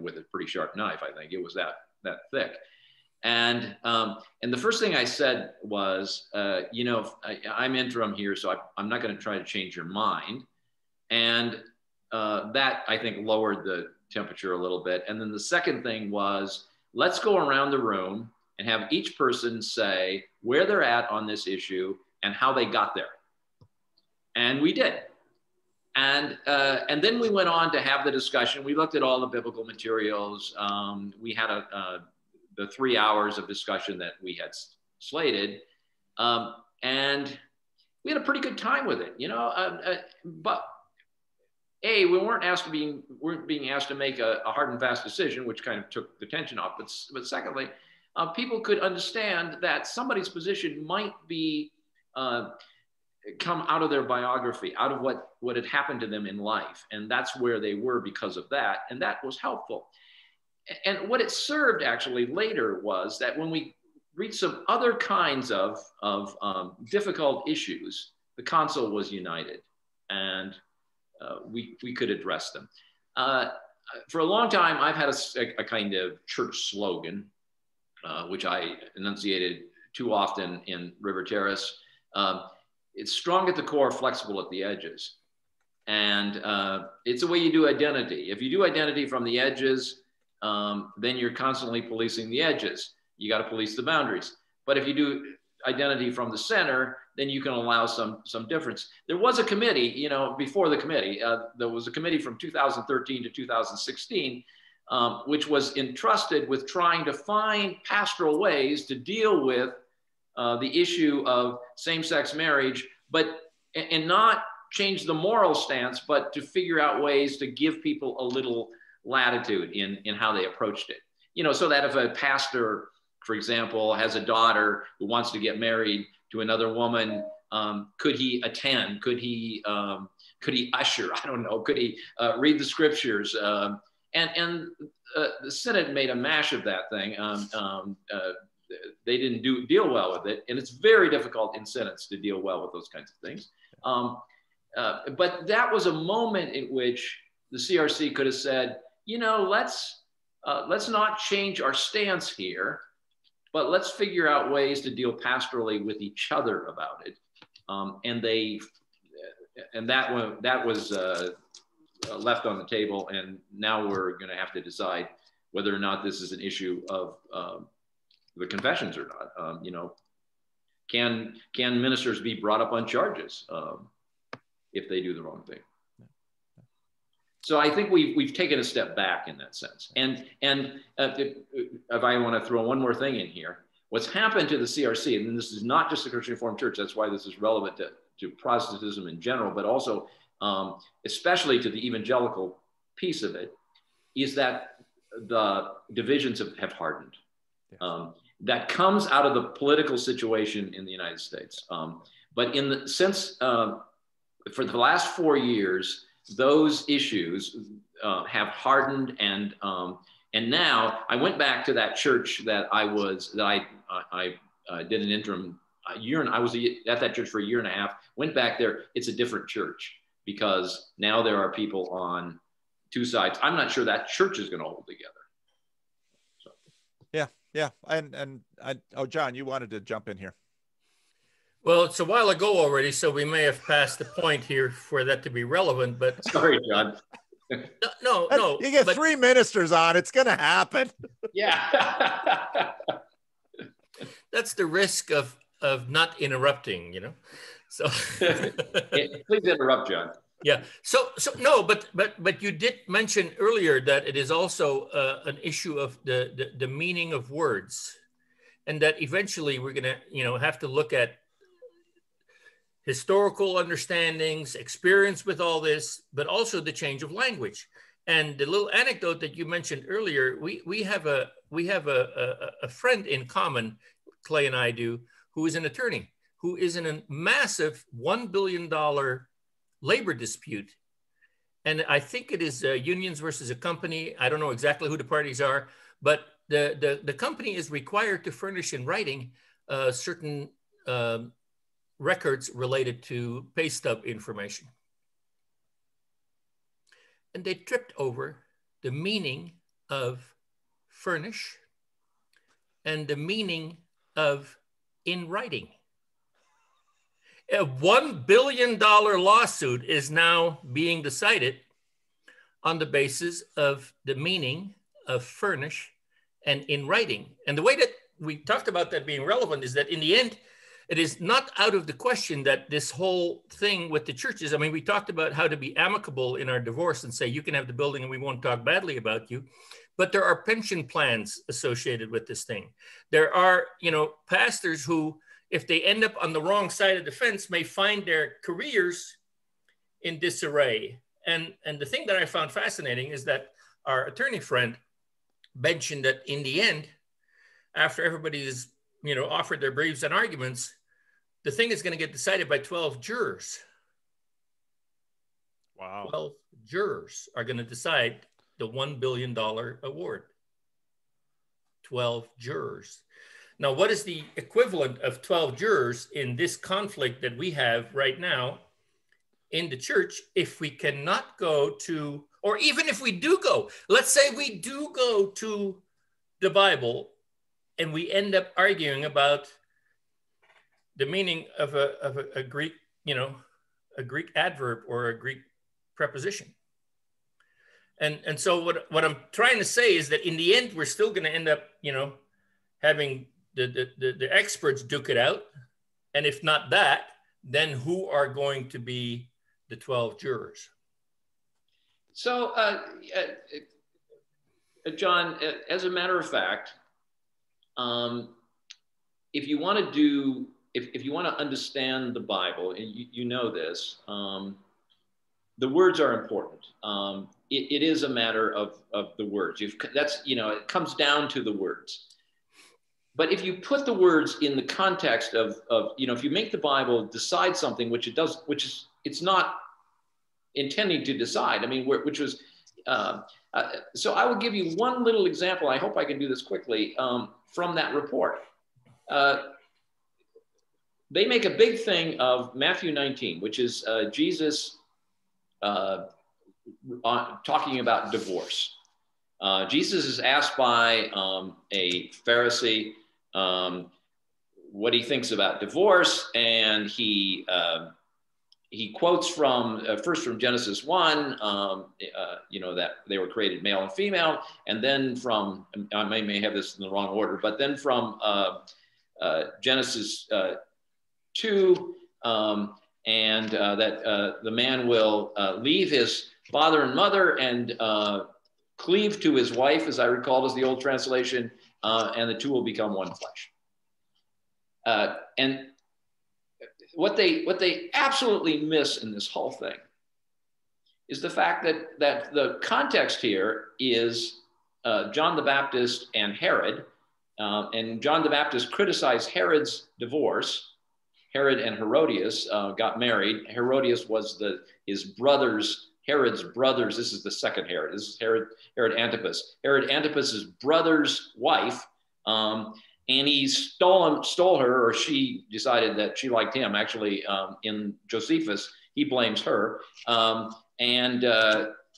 with a pretty sharp knife. I think it was that thick. And the first thing I said was, I'm interim here, so I'm not going to try to change your mind. And that I think lowered the temperature a little bit. And then the second thing was, let's go around the room and have each person say where they're at on this issue and how they got there. And we did. And then we went on to have the discussion. We looked at all the biblical materials. We had the 3 hours of discussion that we had slated. And we had a pretty good time with it, you know, but we weren't being asked to make a hard and fast decision, which kind of took the tension off. But secondly, people could understand that somebody's position might be come out of their biography, out of what had happened to them in life. And that's where they were because of that. And that was helpful. And what it served actually later was that when we reached some other kinds of difficult issues, the council was united and we could address them. For a long time, I've had a kind of church slogan, which I enunciated too often in River Terrace. It's strong at the core, flexible at the edges. And it's the way you do identity. If you do identity from the edges, then you're constantly policing the edges. You got to police the boundaries. But if you do identity from the center, then you can allow some difference. There was a committee, you know, before the committee, there was a committee from 2013 to 2016, which was entrusted with trying to find pastoral ways to deal with the issue of same-sex marriage, and not change the moral stance, but to figure out ways to give people a little latitude in how they approached it. You know, so that if a pastor, for example, has a daughter who wants to get married to another woman, could he attend? Could he usher? I don't know. Could he read the scriptures? And the Synod made a mash of that thing. They didn't deal well with it. And it's very difficult in synods to deal well with those kinds of things. But that was a moment in which the CRC could have said, you know, let's not change our stance here, but let's figure out ways to deal pastorally with each other about it. And that was left on the table. And now we're going to have to decide whether or not this is an issue of the confessions or not. You know, can ministers be brought up on charges if they do the wrong thing? So I think we've taken a step back in that sense. And if I want to throw one more thing in here, what's happened to the CRC, and this is not just the Christian Reformed Church, that's why this is relevant to Protestantism in general, but also especially to the evangelical piece of it, is that the divisions have hardened. Yes. That comes out of the political situation in the United States. But for the last 4 years, those issues have hardened, and now I went back to that church that I did an interim year, and I was at that church for 1.5 years. Went back there. It's a different church because now there are people on two sides. I'm not sure that church is going to hold together. So. Yeah, and John, you wanted to jump in here. Well, it's a while ago already, so we may have passed the point here for that to be relevant, but... Sorry, John. No. You get 3 ministers on, it's going to happen. Yeah. That's the risk of not interrupting, you know? So Please interrupt, John. Yeah. So no, but you did mention earlier that it is also an issue of the meaning of words, and that eventually we're going to, have to look at historical understandings, experience with all this, but also the change of language. And the little anecdote that you mentioned earlier, we have a friend in common, Clay and I do, who is an attorney, who is in a massive $1 billion labor dispute. And I think it is unions versus a company. I don't know exactly who the parties are, but the company is required to furnish in writing certain records related to pay stub information. And they tripped over the meaning of furnish and the meaning of in writing. A $1 billion lawsuit is now being decided on the basis of the meaning of furnish and in writing. And the way that we talked about that being relevant is that in the end, it is not out of the question that this whole thing with the churches, I mean, we talked about how to be amicable in our divorce and say, you can have the building and we won't talk badly about you. But there are pension plans associated with this thing. There are, you know, pastors who, if they end up on the wrong side of the fence, may find their careers in disarray. And the thing that I found fascinating is that our attorney friend mentioned that in the end, after everybody's, you know, offered their briefs and arguments, the thing is going to get decided by 12 jurors. Wow. 12 jurors are going to decide the $1 billion award. 12 jurors. Now, what is the equivalent of 12 jurors in this conflict that we have right now in the church if we cannot go to, or even if we do go, let's say we do go to the Bible and we end up arguing about the meaning of a Greek, you know, a Greek adverb or a Greek preposition. And so what I'm trying to say is that in the end, we're still going to end up, you know, having the experts duke it out. And if not that, then who are going to be the 12 jurors? So, John, as a matter of fact, if you want to do, if you want to understand the Bible, and you know this, the words are important. It is a matter of the words. That's, you know, it comes down to the words. But if you put the words in the context of, you know, if you make the Bible decide something, which it does, which is, it's not intending to decide. I mean, which was, so I will give you one little example. I hope I can do this quickly from that report. They make a big thing of Matthew 19, which is Jesus talking about divorce. Jesus is asked by a Pharisee what he thinks about divorce, and he quotes from first from Genesis 1, you know, that they were created male and female, and then from, I may have this in the wrong order, but then from Genesis 2, and that the man will leave his father and mother and cleave to his wife, as I recall is the old translation, and the two will become one flesh. And what they absolutely miss in this whole thing is the fact that the context here is John the Baptist and Herod, and John the Baptist criticized Herod's divorce. Herod and Herodias got married. Herodias was his brother's, Herod's brother's, this is the second Herod. This is Herod Antipas. Herod Antipas's brother's wife, and he stole her, or she decided that she liked him. Actually, in Josephus, he blames her, and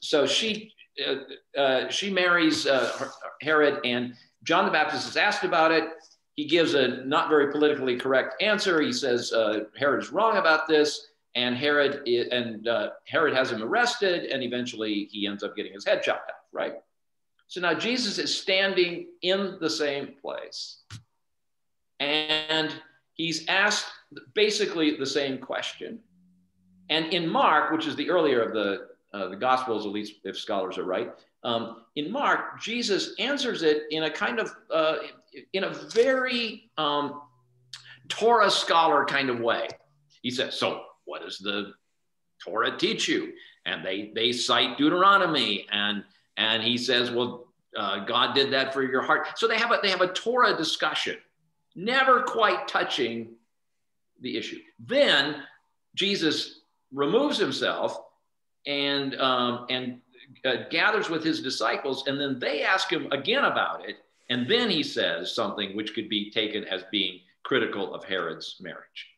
so she marries Herod, and John the Baptist is asked about it. He gives a not very politically correct answer. He says Herod is wrong about this, and Herod has him arrested, and eventually he ends up getting his head chopped off, right? So now Jesus is standing in the same place, and he's asked basically the same question. And in Mark, which is the earlier of the Gospels, at least if scholars are right, in Mark, Jesus answers it in a kind of, in a very Torah scholar kind of way. He says, so what does the Torah teach you? And they cite Deuteronomy, and he says, well, God did that for your heart. So they have a Torah discussion, never quite touching the issue. Then Jesus removes himself and gathers with his disciples, and then they ask him again about it. And then he says something which could be taken as being critical of Herod's marriage.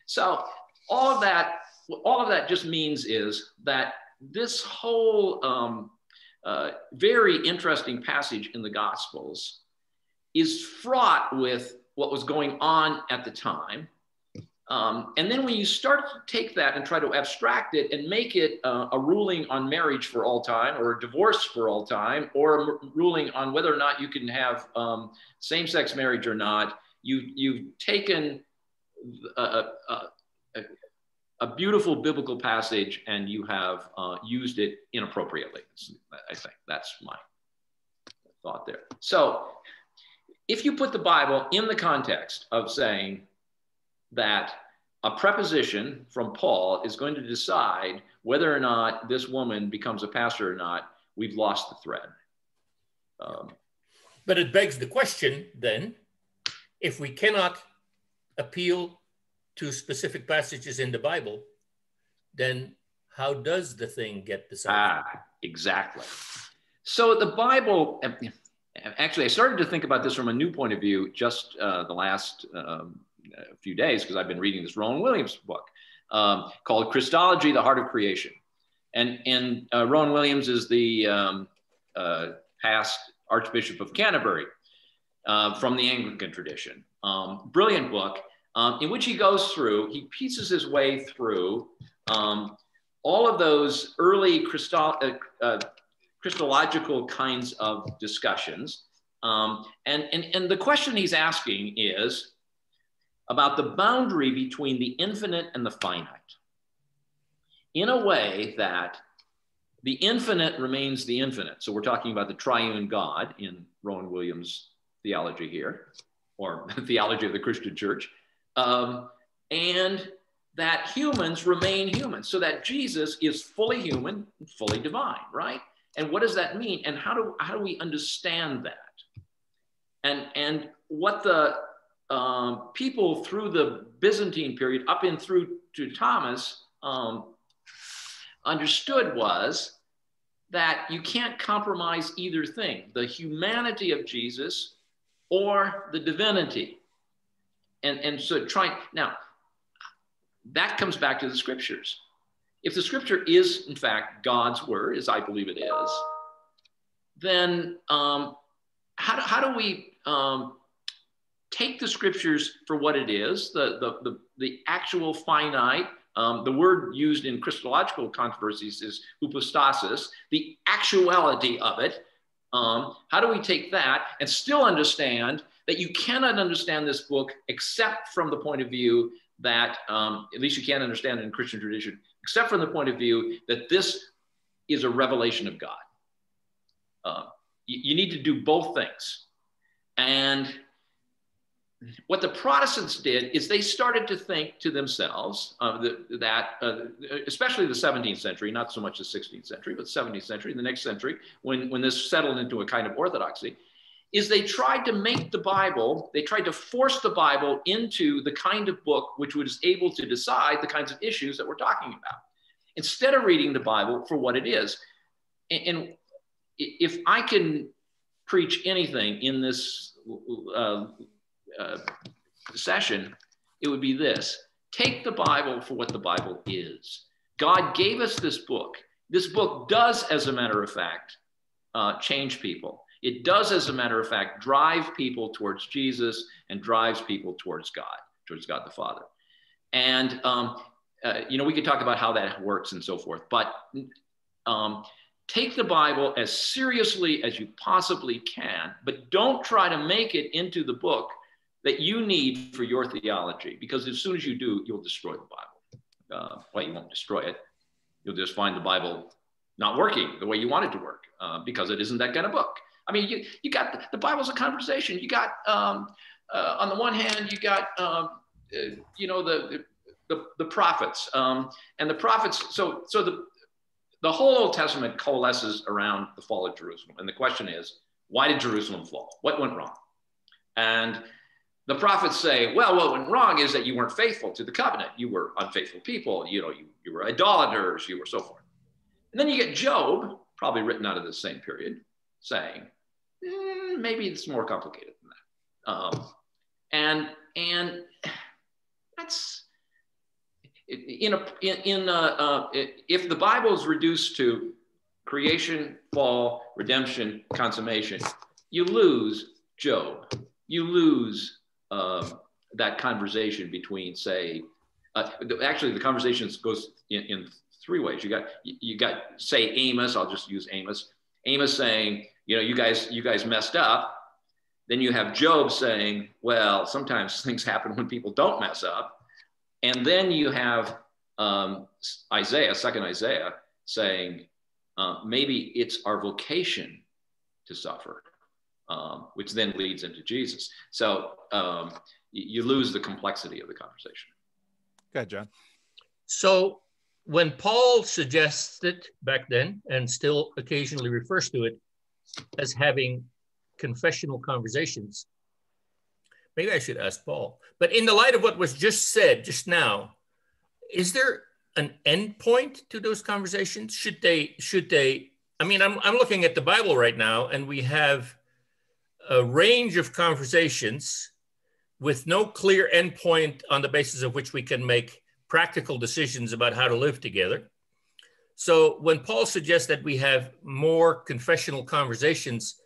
So all of that just means is that this whole very interesting passage in the Gospels is fraught with what was going on at the time. And then when you start to take that and try to abstract it and make it a ruling on marriage for all time, or a divorce for all time, or a ruling on whether or not you can have same-sex marriage or not, you've taken a beautiful biblical passage and you have used it inappropriately. I think that's my thought there. So if you put the Bible in the context of saying that a preposition from Paul is going to decide whether or not this woman becomes a pastor or not, we've lost the thread. But it begs the question then, if we cannot appeal to specific passages in the Bible, then how does the thing get decided? Exactly. So the Bible, actually, I started to think about this from a new point of view just the last few days, because I've been reading this Rowan Williams book called Christology, the Heart of Creation. And Rowan Williams is the past Archbishop of Canterbury from the Anglican tradition. Brilliant book in which he goes through, he pieces his way through all of those early Christological kinds of discussions. And the question he's asking is about the boundary between the infinite and the finite, in a way that the infinite remains the infinite. So we're talking about the triune God in Rowan Williams' theology here, or theology of the Christian church, and that humans remain human, so that Jesus is fully human, fully divine, right? And what does that mean? And how do we understand that? And what the people through the Byzantine period up in through to Thomas understood was that you can't compromise either thing, the humanity of Jesus or the divinity. And so now, that comes back to the scriptures. If the scripture is, in fact, God's word, as I believe it is, then how do we take the scriptures for what it is, the actual finite, the word used in Christological controversies is hypostasis, the actuality of it. How do we take that and still understand that you cannot understand this book except from the point of view that, at least you can't understand it in Christian tradition, except from the point of view that this is a revelation of God. You need to do both things. And what the Protestants did is they started to think to themselves especially the 17th century, not so much the 16th century, but 17th century, the next century, when this settled into a kind of orthodoxy, is they tried to make the Bible, they tried to force the Bible into the kind of book which was able to decide the kinds of issues that we're talking about, instead of reading the Bible for what it is. And if I can preach anything in this session, it would be this: take the Bible for what the Bible is. God gave us this book. This book does, as a matter of fact, change people. It does, as a matter of fact, drive people towards Jesus and drives people towards God the Father. And, we could talk about how that works and so forth, but take the Bible as seriously as you possibly can, but don't try to make it into the book that you need for your theology, because as soon as you do, you'll destroy the Bible. Well, you won't destroy it. You'll just find the Bible not working the way you want it to work, because it isn't that kind of book. I mean, you got the Bible's a conversation. You got on the one hand, you got the prophets, and the prophets. So the whole Old Testament coalesces around the fall of Jerusalem, and the question is, why did Jerusalem fall? What went wrong? And the prophets say, well, what went wrong is that you weren't faithful to the covenant. You were unfaithful people. You were idolaters. You were so forth. And then you get Job, probably written out of the same period, saying, maybe it's more complicated than that. And that's if the Bible is reduced to creation, fall, redemption, consummation, you lose Job. You lose that conversation between, say, Actually, the conversation goes in three ways. You got say Amos. I'll just use Amos. Amos saying, you guys messed up. Then you have Job saying, well, sometimes things happen when people don't mess up. And then you have Isaiah, second Isaiah, saying, maybe it's our vocation to suffer, which then leads into Jesus. So you lose the complexity of the conversation. Go ahead, John. So when Paul suggests it back then, and still occasionally refers to it as having confessional conversations, maybe I should ask Paul, but in the light of what was just said just now, is there an end point to those conversations? Should they, I mean, I'm looking at the Bible right now, and we have a range of conversations with no clear end point on the basis of which we can make practical decisions about how to live together. So when Paul suggests that we have more confessional conversations,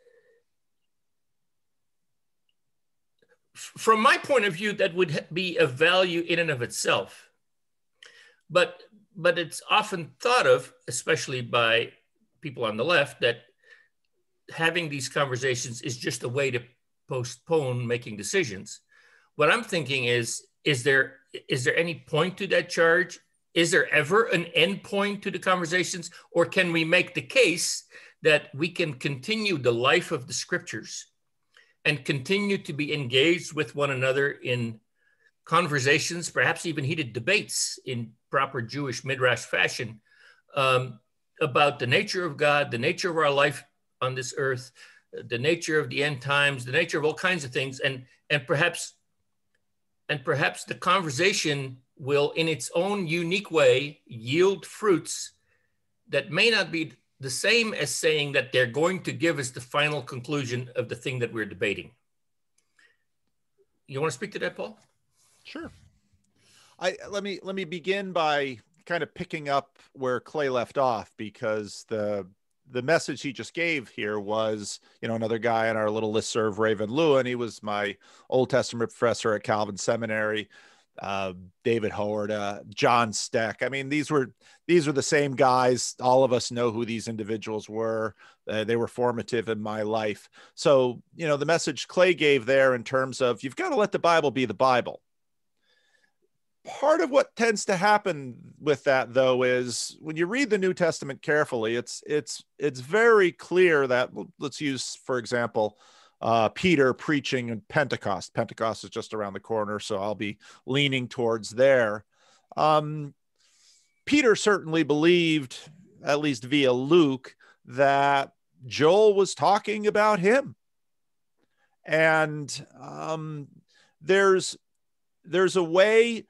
from my point of view, that would be a value in and of itself. But it's often thought of, especially by people on the left, that having these conversations is just a way to postpone making decisions. What I'm thinking is there any point to that charge? Is there ever an end point to the conversations? Or can we make the case that we can continue the life of the scriptures and continue to be engaged with one another in conversations, perhaps even heated debates in proper Jewish midrash fashion, about the nature of God, the nature of our life on this earth, the nature of the end times, the nature of all kinds of things, and perhaps the conversation will, in its own unique way, yield fruits that may not be the same as saying that they're going to give us the final conclusion of the thing that we're debating. You want to speak to that, Paul? Sure. Let me begin by kind of picking up where Clay left off, because the message he just gave here was, another guy in our little listserv, Raven Lewin. He was my Old Testament professor at Calvin Seminary. David Howard, John Steck. I mean, these were the same guys. All of us know who these individuals were. They were formative in my life. So, the message Clay gave there in terms of, you've got to let the Bible be the Bible. Part of what tends to happen with that, though, is when you read the New Testament carefully, it's very clear that, let's use, for example, Peter preaching in Pentecost. Pentecost is just around the corner, so I'll be leaning towards there. Peter certainly believed, at least via Luke, that Joel was talking about him. And there's a way.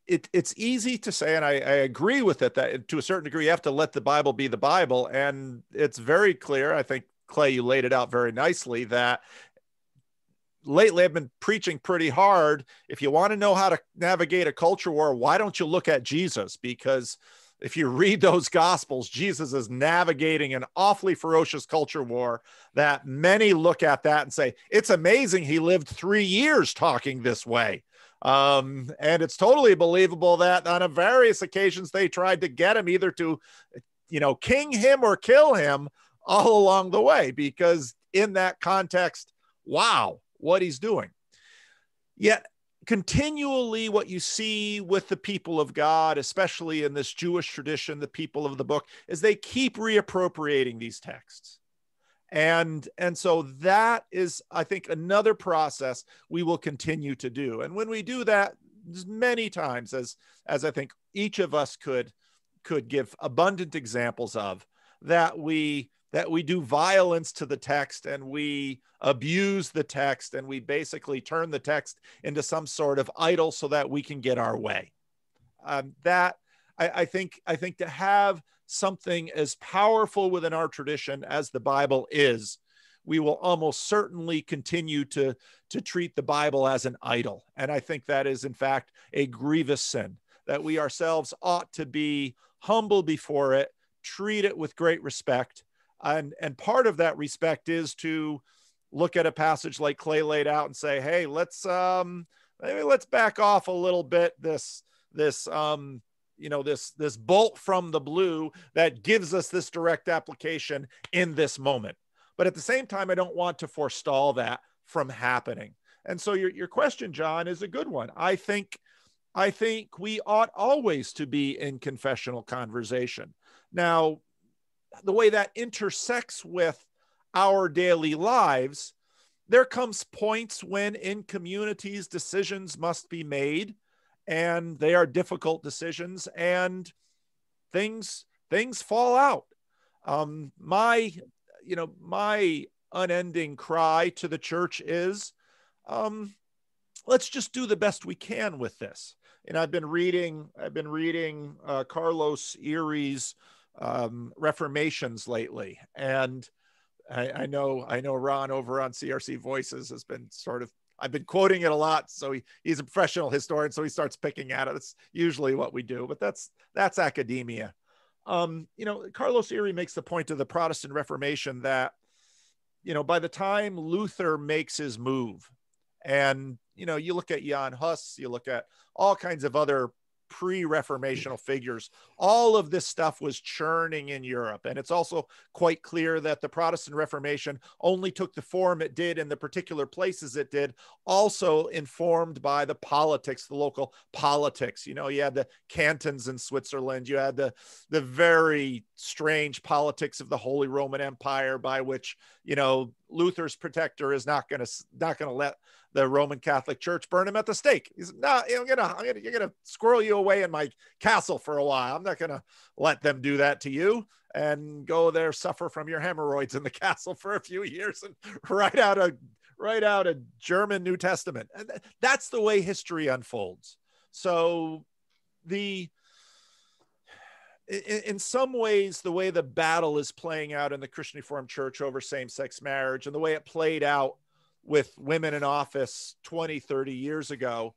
It's easy to say, and I agree with it, that to a certain degree, you have to let the Bible be the Bible. And it's very clear, I think, Clay, you laid it out very nicely, that lately I've been preaching pretty hard. If you want to know how to navigate a culture war, why don't you look at Jesus? Because if you read those Gospels, Jesus is navigating an awfully ferocious culture war that many look at that and say, it's amazing he lived 3 years talking this way. And it's totally believable that on various occasions they tried to get him either to, king him or kill him all along the way, because in that context, wow, what he's doing. Yet continually what you see with the people of God, especially in this Jewish tradition, the people of the book, is they keep reappropriating these texts. And so that is, I think, another process we will continue to do. And when we do that, many times, as I think each of us could give abundant examples of, that we do violence to the text, and we abuse the text, and we basically turn the text into some sort of idol so that we can get our way. That I think to have something as powerful within our tradition as the Bible is, we will almost certainly continue to treat the Bible as an idol. And I think that is, in fact, a grievous sin, that we ourselves ought to be humble before it, treat it with great respect. And part of that respect is to look at a passage like Clay laid out and say, hey, let's back off a little bit, this this bolt from the blue that gives us this direct application in this moment. But at the same time, I don't want to forestall that from happening. And so your question, John, is a good one. I think we ought always to be in confessional conversation. Now, the way that intersects with our daily lives, there comes points when in communities decisions must be made, and they are difficult decisions, and things fall out. My unending cry to the church is, let's just do the best we can with this. And I've been reading Carlos Erie's Reformations lately, and I know Ron over on CRC Voices has been I've been quoting it a lot, so he's a professional historian, so he starts picking at it. It's usually what we do, but that's academia. Carlos Erie makes the point of the Protestant Reformation that, by the time Luther makes his move, and, you look at Jan Hus, you look at all kinds of other pre-Reformational figures, all of this stuff was churning in Europe. And it's also quite clear that the Protestant Reformation only took the form it did in the particular places it did, also informed by the politics, the local politics. You had the cantons in Switzerland, you had the very strange politics of the Holy Roman Empire, by which, Luther's protector is not going to let the Roman Catholic Church burn him at the stake. He's not, you're going to squirrel you away in my castle for a while. I'm not going to let them do that to you, and go there, suffer from your hemorrhoids in the castle for a few years, and write out a German New Testament. And that's the way history unfolds. So in some ways, the way the battle is playing out in the Christian Reformed Church over same-sex marriage, and the way it played out with women in office 20, 30 years ago,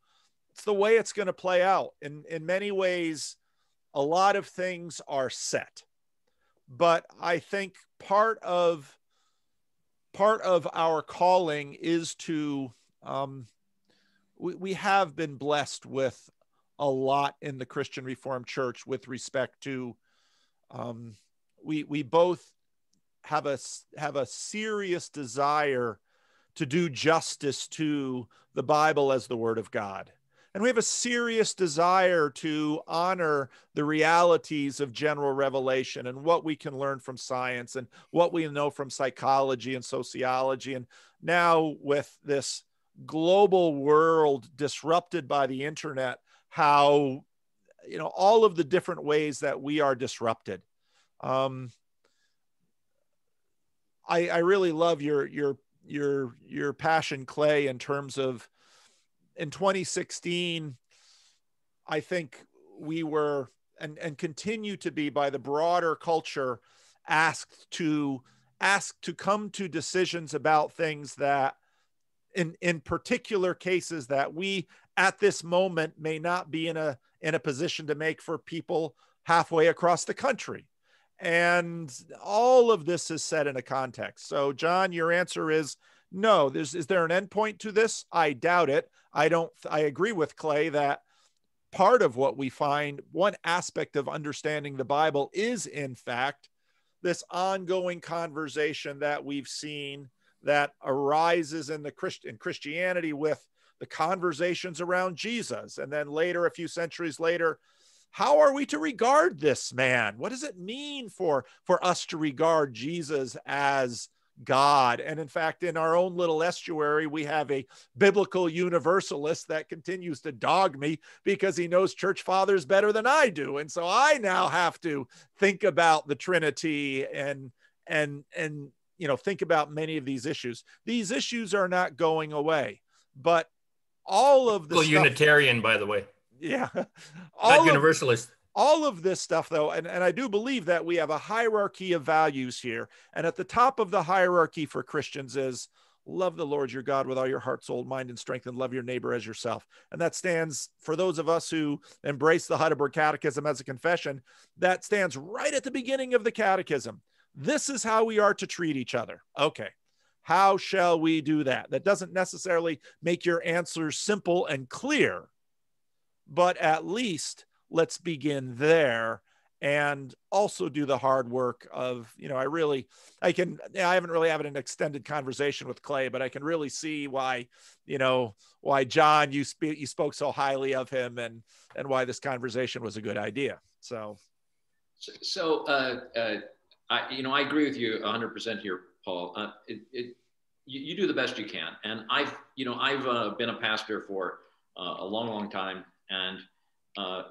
it's the way it's going to play out. In many ways, a lot of things are set. But I think part of our calling is to, we have been blessed with a lot in the Christian Reformed Church with respect to, we both have a serious desire to do justice to the Bible as the Word of God. And we have a serious desire to honor the realities of general revelation and what we can learn from science and what we know from psychology and sociology. And now with this global world disrupted by the internet, how, all of the different ways that we are disrupted. I really love your passion, Clay, in terms of, in 2016, I think we were and continue to be, by the broader culture, asked to come to decisions about things that in particular cases that we at this moment may not be in a position to make for people halfway across the country. And all of this is set in a context. So, John, your answer is no. Is there an endpoint to this? I doubt it. I agree with Clay that part of what we find, one aspect of understanding the Bible is, in fact, this ongoing conversation that we've seen that arises in Christianity with the conversations around Jesus. And then later, a few centuries later, how are we to regard this man? What does it mean for us to regard Jesus as God? And in fact, in our own little estuary, we have a biblical universalist that continues to dog me because he knows church fathers better than I do. And so I now have to think about the Trinity and think about many of these issues. These issues are not going away, but all of the Unitarian, by the way. Yeah. Not universalist. All of this stuff, though, and I do believe that we have a hierarchy of values here. And at the top of the hierarchy for Christians is love the Lord your God with all your heart, soul, mind, and strength, and love your neighbor as yourself. And that stands, for those of us who embrace the Heidelberg Catechism as a confession, that stands right at the beginning of the catechism. This is how we are to treat each other. Okay. How shall we do that? That doesn't necessarily make your answers simple and clear, but at least let's begin there and also do the hard work of, you know, I haven't really had an extended conversation with Clay, but I can really see why, you know, why John, you spoke so highly of him, and why this conversation was a good idea. I agree with you 100% here, Paul. You do the best you can. And I've been a pastor for a long, long time, and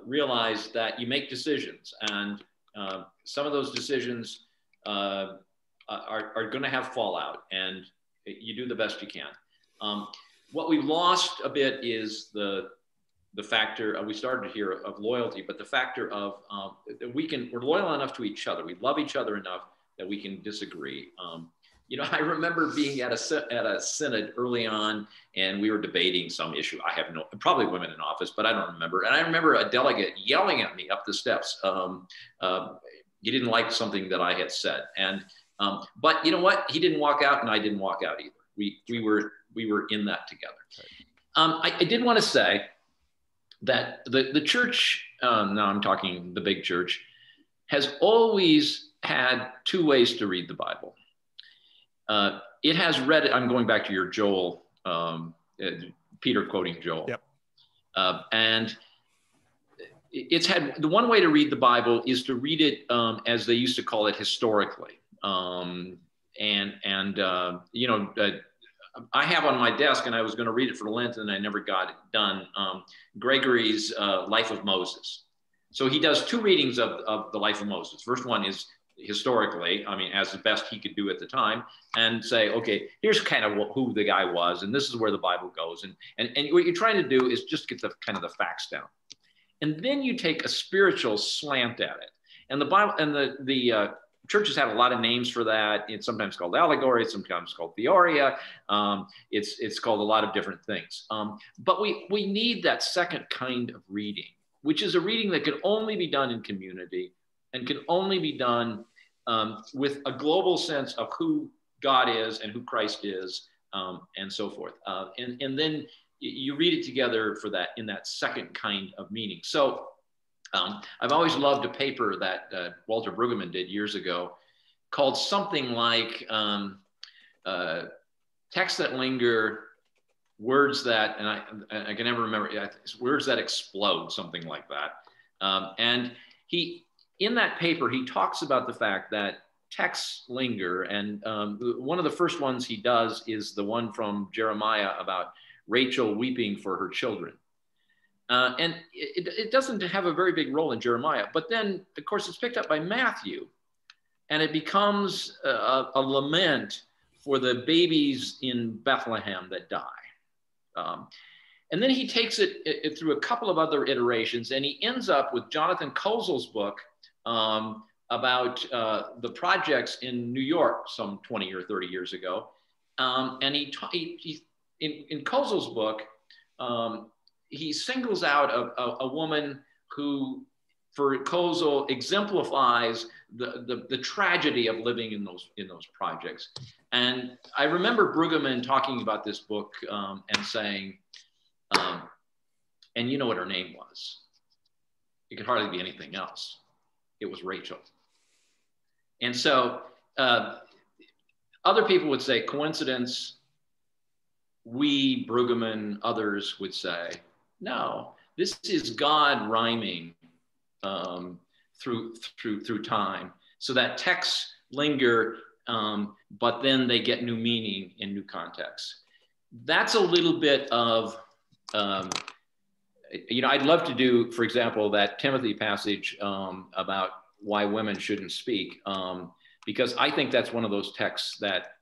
realized that you make decisions, and some of those decisions are going to have fallout, and you do the best you can. What we've lost a bit is the factor, we started here, of loyalty, but the factor of we're loyal enough to each other. We love each other enough that we can disagree. I remember being at a synod early on, and we were debating some issue. Probably women in office, but I don't remember. And I remember a delegate yelling at me up the steps. He didn't like something that I had said. But you know what? He didn't walk out, and I didn't walk out either. We were in that together. I did want to say that the church, now I'm talking the big church, has always had two ways to read the Bible. It has read it. I'm going back to your Joel, Peter quoting Joel. Yep. And it's had, the one way to read the Bible is to read it as they used to call it, historically. I have on my desk, and I was going to read it for Lent, and I never got it done, Gregory's Life of Moses. So he does two readings of the life of Moses. First one is historically, as the best he could do at the time, and say, okay, here's kind of who the guy was, and this is where the Bible goes. And what you're trying to do is just get the kind of the facts down. And then you take a spiritual slant at it. And the Bible and the churches have a lot of names for that. It's sometimes called allegory, it's sometimes called theoria. It's called a lot of different things. But we need that second kind of reading, which is a reading that can only be done in community and can only be done with a global sense of who God is and who Christ is, and so forth. And then you read it together for that, in that second kind of meaning. So I've always loved a paper that Walter Brueggemann did years ago called something like Texts That Linger, Words That, and I can never remember, Words That Explode, something like that. And in that paper, he talks about the fact that texts linger. And one of the first ones he does is the one from Jeremiah about Rachel weeping for her children. And it doesn't have a very big role in Jeremiah, but then, of course, it's picked up by Matthew, and it becomes a lament for the babies in Bethlehem that die. And then he takes it through a couple of other iterations, and he ends up with Jonathan Kozol's book about the projects in New York some 20 or 30 years ago. And in Kozol's book, he singles out a woman who, for Kozol, exemplifies the tragedy of living in those projects. And I remember Brueggemann talking about this book and saying, and you know what her name was? It could hardly be anything else. It was Rachel. And so other people would say coincidence. We, Brueggemann, others would say, no, this is God rhyming through time, so that texts linger, but then they get new meaning in new contexts. That's a little bit of, I'd love to do, for example, that Timothy passage about why women shouldn't speak, because I think that's one of those texts that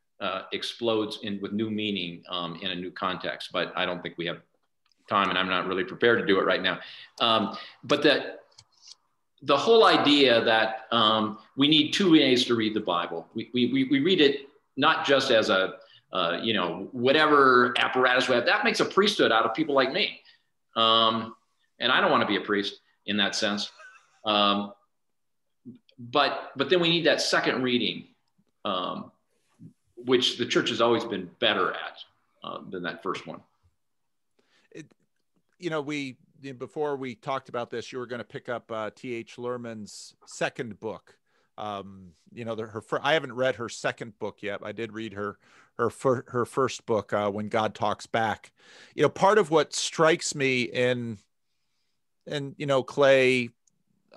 explodes with new meaning in a new context, but I don't think we have time, and I'm not really prepared to do it right now. But the whole idea that we need two ways to read the Bible. We read it not just as a, whatever apparatus we have. That makes a priesthood out of people like me. And I don't want to be a priest in that sense. But then we need that second reading, which the church has always been better at than that first one. before we talked about this, you were going to pick up T.H. Lerman's second book. You know, I haven't read her second book yet. I did read her first book, When God Talks Back. You know, part of what strikes me in you know, Clay,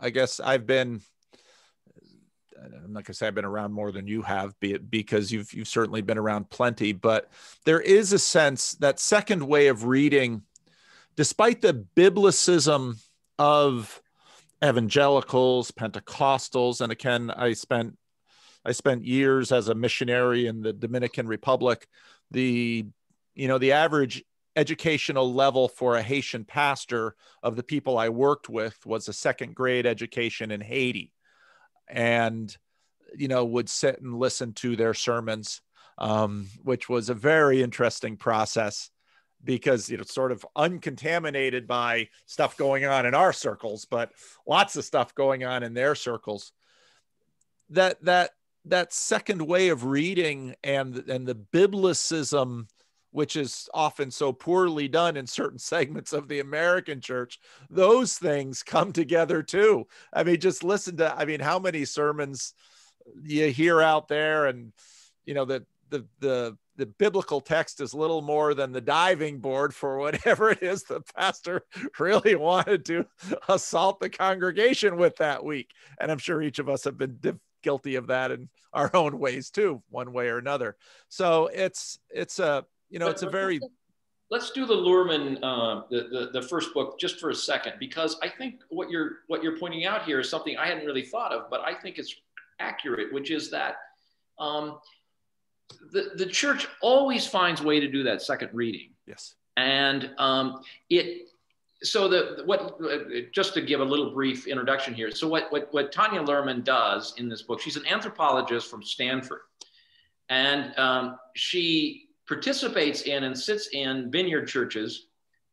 I guess I'm not gonna say I've been around more than you have, because you've certainly been around plenty, but there is a sense that second way of reading, despite the biblicism of evangelicals, Pentecostals, and again, I spent years as a missionary in the Dominican Republic. The average educational level for a Haitian pastor of the people I worked with was a second grade education in Haiti, and, you know, would sit and listen to their sermons, which was a very interesting process, because, you know, sort of uncontaminated by stuff going on in our circles, but lots of stuff going on in their circles. That second way of reading and the biblicism, which is often so poorly done in certain segments of the American church, those things come together too. I mean, just listen to, I mean, how many sermons you hear out there, and, you know, the biblical text is little more than the diving board for whatever it is the pastor really wanted to assault the congregation with that week. And I'm sure each of us have been guilty of that in our own ways too, one way or another. So it's a, you know, it's a very... Let's do the Lerman, the first book, just for a second, because I think what you're pointing out here is something I hadn't really thought of, but I think it's accurate, which is that the church always finds a way to do that second reading. Yes. And just to give a little brief introduction here. So what Tanya Lerman does in this book, she's an anthropologist from Stanford, and she participates in and sits in vineyard churches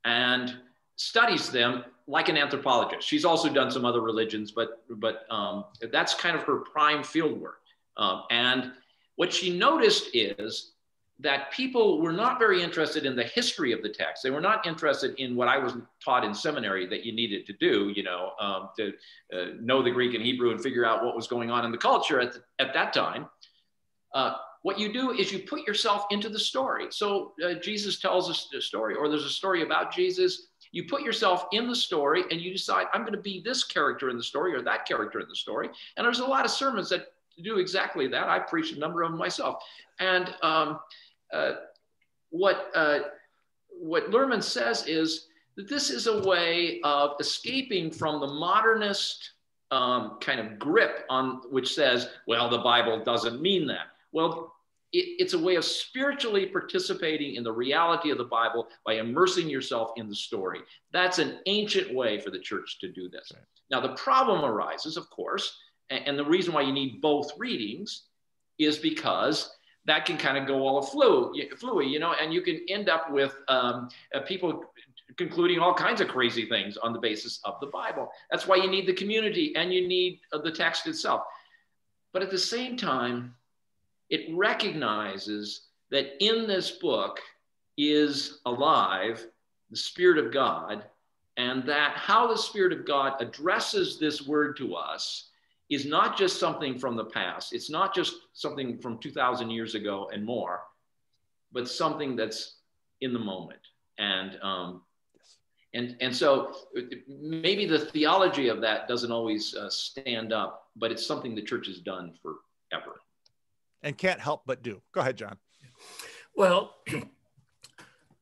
and studies them like an anthropologist. She's also done some other religions, but that's kind of her prime field work. And what she noticed is that people were not very interested in the history of the text. They were not interested in what I was taught in seminary that you needed to do, you know, to know the Greek and Hebrew and figure out what was going on in the culture at that time. What you do is you put yourself into the story. So Jesus tells us a story, or there's a story about Jesus. You put yourself in the story and you decide, I'm going to be this character in the story or that character in the story. And there's a lot of sermons that do exactly that. I preached a number of them myself. And what Lerman says is that this is a way of escaping from the modernist kind of grip on which says, well, the Bible doesn't mean that. Well, it's a way of spiritually participating in the reality of the Bible by immersing yourself in the story. That's an ancient way for the church to do this. Right. Now, the problem arises, of course, and the reason why you need both readings is because that can kind of go all fluey, you know, and you can end up with people concluding all kinds of crazy things on the basis of the Bible. That's why you need the community and you need the text itself. But at the same time, it recognizes that in this book is alive the Spirit of God, and that how the Spirit of God addresses this word to us is not just something from the past. It's not just something from 2,000 years ago and more, but something that's in the moment. And so maybe the theology of that doesn't always stand up, but it's something the church has done forever. And can't help but do. Go ahead, John. Well,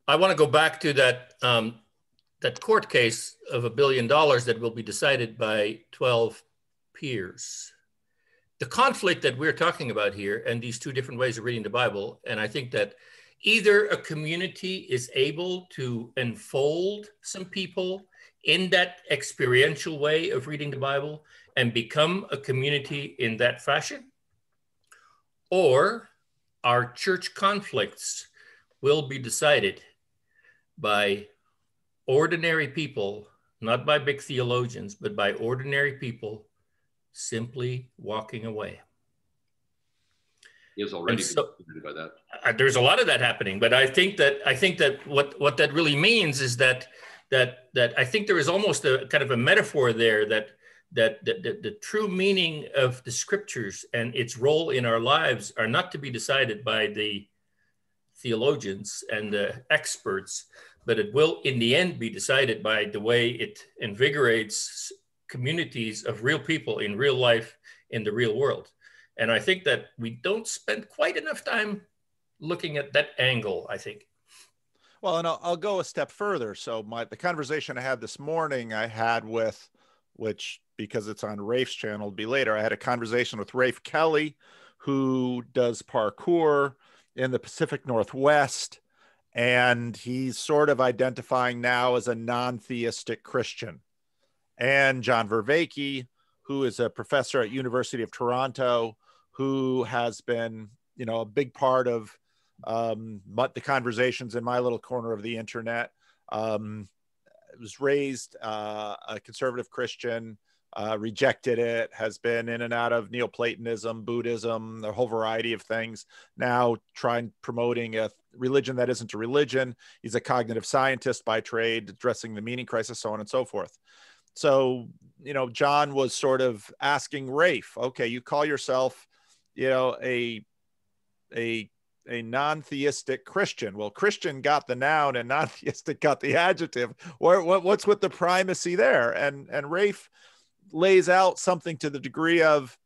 I want to go back to that court case of $1 billion that will be decided by 12 peers. The conflict that we're talking about here, and these two different ways of reading the Bible, and I think that either a community is able to enfold some people in that experiential way of reading the Bible and become a community in that fashion, or our church conflicts will be decided by ordinary people, not by big theologians, but by ordinary people simply walking away. Is already by that. There's a lot of that happening, but I think that what that really means is that that I think there is almost a kind of a metaphor there that the true meaning of the scriptures and its role in our lives are not to be decided by the theologians and the experts, but it will in the end be decided by the way it invigorates communities of real people in real life in the real world. And I think that we don't spend quite enough time looking at that angle, I think. Well, and I'll go a step further. So the conversation I had this morning, I had with, which because it's on Rafe's channel, it'll be later, I had a conversation with Rafe Kelly, who does parkour in the Pacific Northwest. And he's sort of identifying now as a non-theistic Christian. And John Vervaeke, who is a professor at University of Toronto, who has been, a big part of the conversations in my little corner of the internet. Was raised a conservative Christian, rejected it, has been in and out of Neoplatonism, Buddhism, a whole variety of things. Now promoting a religion that isn't a religion. He's a cognitive scientist by trade, addressing the meaning crisis, so on and so forth. So, John was sort of asking Rafe, okay, you call yourself, a non-theistic Christian. Well, Christian got the noun and non-theistic got the adjective. What's with the primacy there? And Rafe lays out something to the degree of,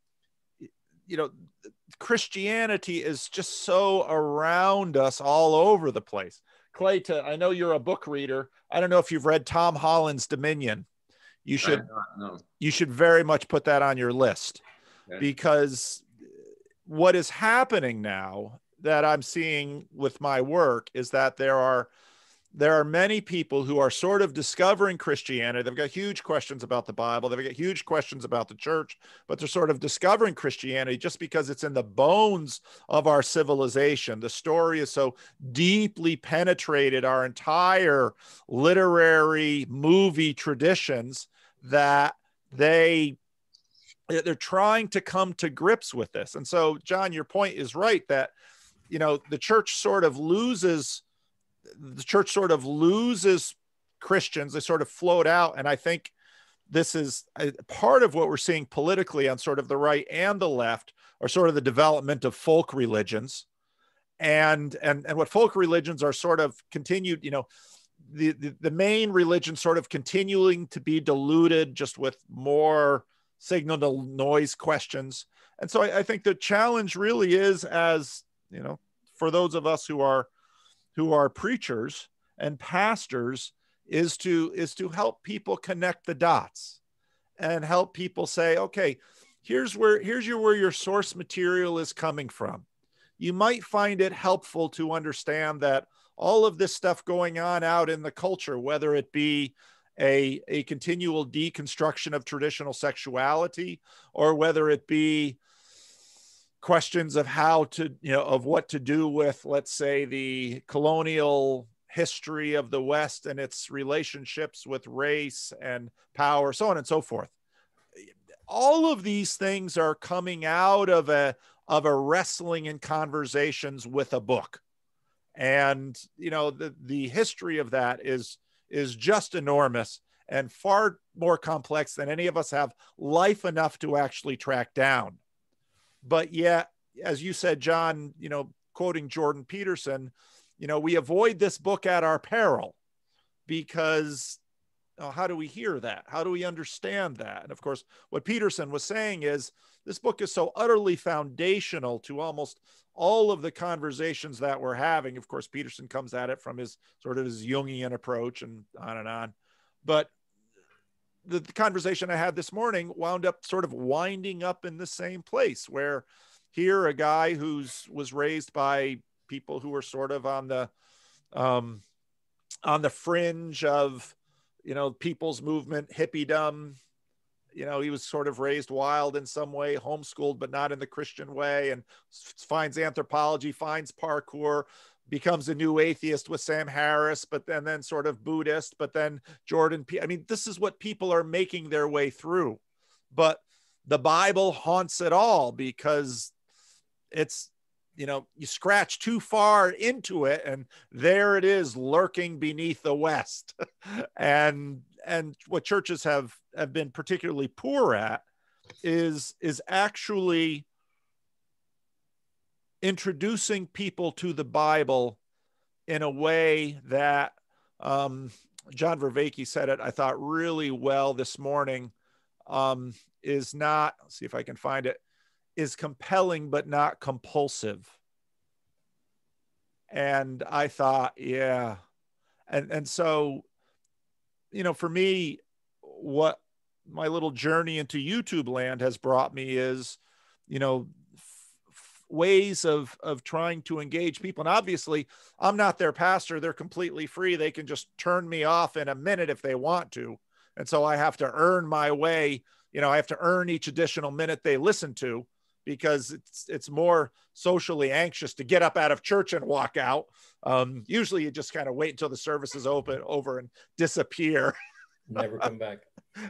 Christianity is just so around us all over the place. Clay, I know you're a book reader. I don't know if you've read Tom Holland's Dominion. You should very much put that on your list, because what is happening now that I'm seeing with my work is that there are many people who are sort of discovering Christianity. They've got huge questions about the Bible. They've got huge questions about the church, but they're sort of discovering Christianity just because it's in the bones of our civilization. The story is so deeply penetrated our entire literary movie traditions that they're trying to come to grips with this. And so, John, your point is right that, the church sort of loses Christians. They sort of float out. And I think this is part of what we're seeing politically on sort of the right and the left, or sort of the development of folk religions. And what folk religions are sort of continued, the main religion sort of continuing to be diluted just with more signal to noise questions. And so I think the challenge really is, as for those of us who are preachers and pastors, is to help people connect the dots and help people say, okay, here's where your source material is coming from. You might find it helpful to understand that all of this stuff going on out in the culture, whether it be a continual deconstruction of traditional sexuality, or whether it be questions of how to, of what to do with, let's say, the colonial history of the West and its relationships with race and power, so on and so forth. All of these things are coming out of a wrestling and conversations with a book. And, the history of that is just enormous and far more complex than any of us have life enough to actually track down. But yet, as you said, John, quoting Jordan Peterson, we avoid this book at our peril, because how do we hear that? How do we understand that? And of course, what Peterson was saying is this book is so utterly foundational to almost all of the conversations that we're having. Of course, Peterson comes at it from his sort of his Jungian approach and on and on. But the conversation I had this morning wound up sort of winding up in the same place, where here a guy was raised by people who were sort of on the fringe of, people's movement, hippiedom. He was sort of raised wild in some way, homeschooled, but not in the Christian way, and finds anthropology, finds parkour, becomes a new atheist with Sam Harris, but then sort of Buddhist, but then Jordan. This is what people are making their way through. But the Bible haunts it all, because it's you scratch too far into it and there it is lurking beneath the West. and what churches have been particularly poor at is actually introducing people to the Bible in a way that John Vervaeke said it, I thought, really well this morning, is not, let's see if I can find it, is compelling but not compulsive. And I thought, yeah. And so, for me, what my little journey into YouTube land has brought me is, ways of trying to engage people. And obviously I'm not their pastor. They're completely free. They can just turn me off in a minute if they want to. And so I have to earn my way. I have to earn each additional minute they listen to, because it's more socially anxious to get up out of church and walk out. Usually you just kind of wait until the service is over and disappear. Never come back.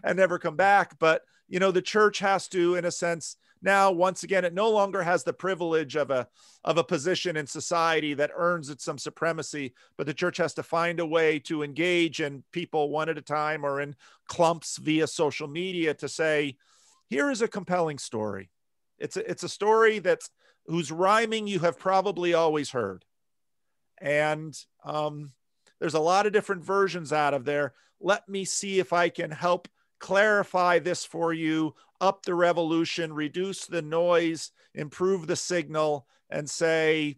And never come back. But, the church has to, in a sense, now, once again, it no longer has the privilege of a position in society that earns it some supremacy, but the church has to find a way to engage in people one at a time or in clumps via social media to say, here is a compelling story. It's a story whose rhyming you have probably always heard. And there's a lot of different versions out of there. Let me see if I can help clarify this for you, up the revolution, reduce the noise, improve the signal, and say,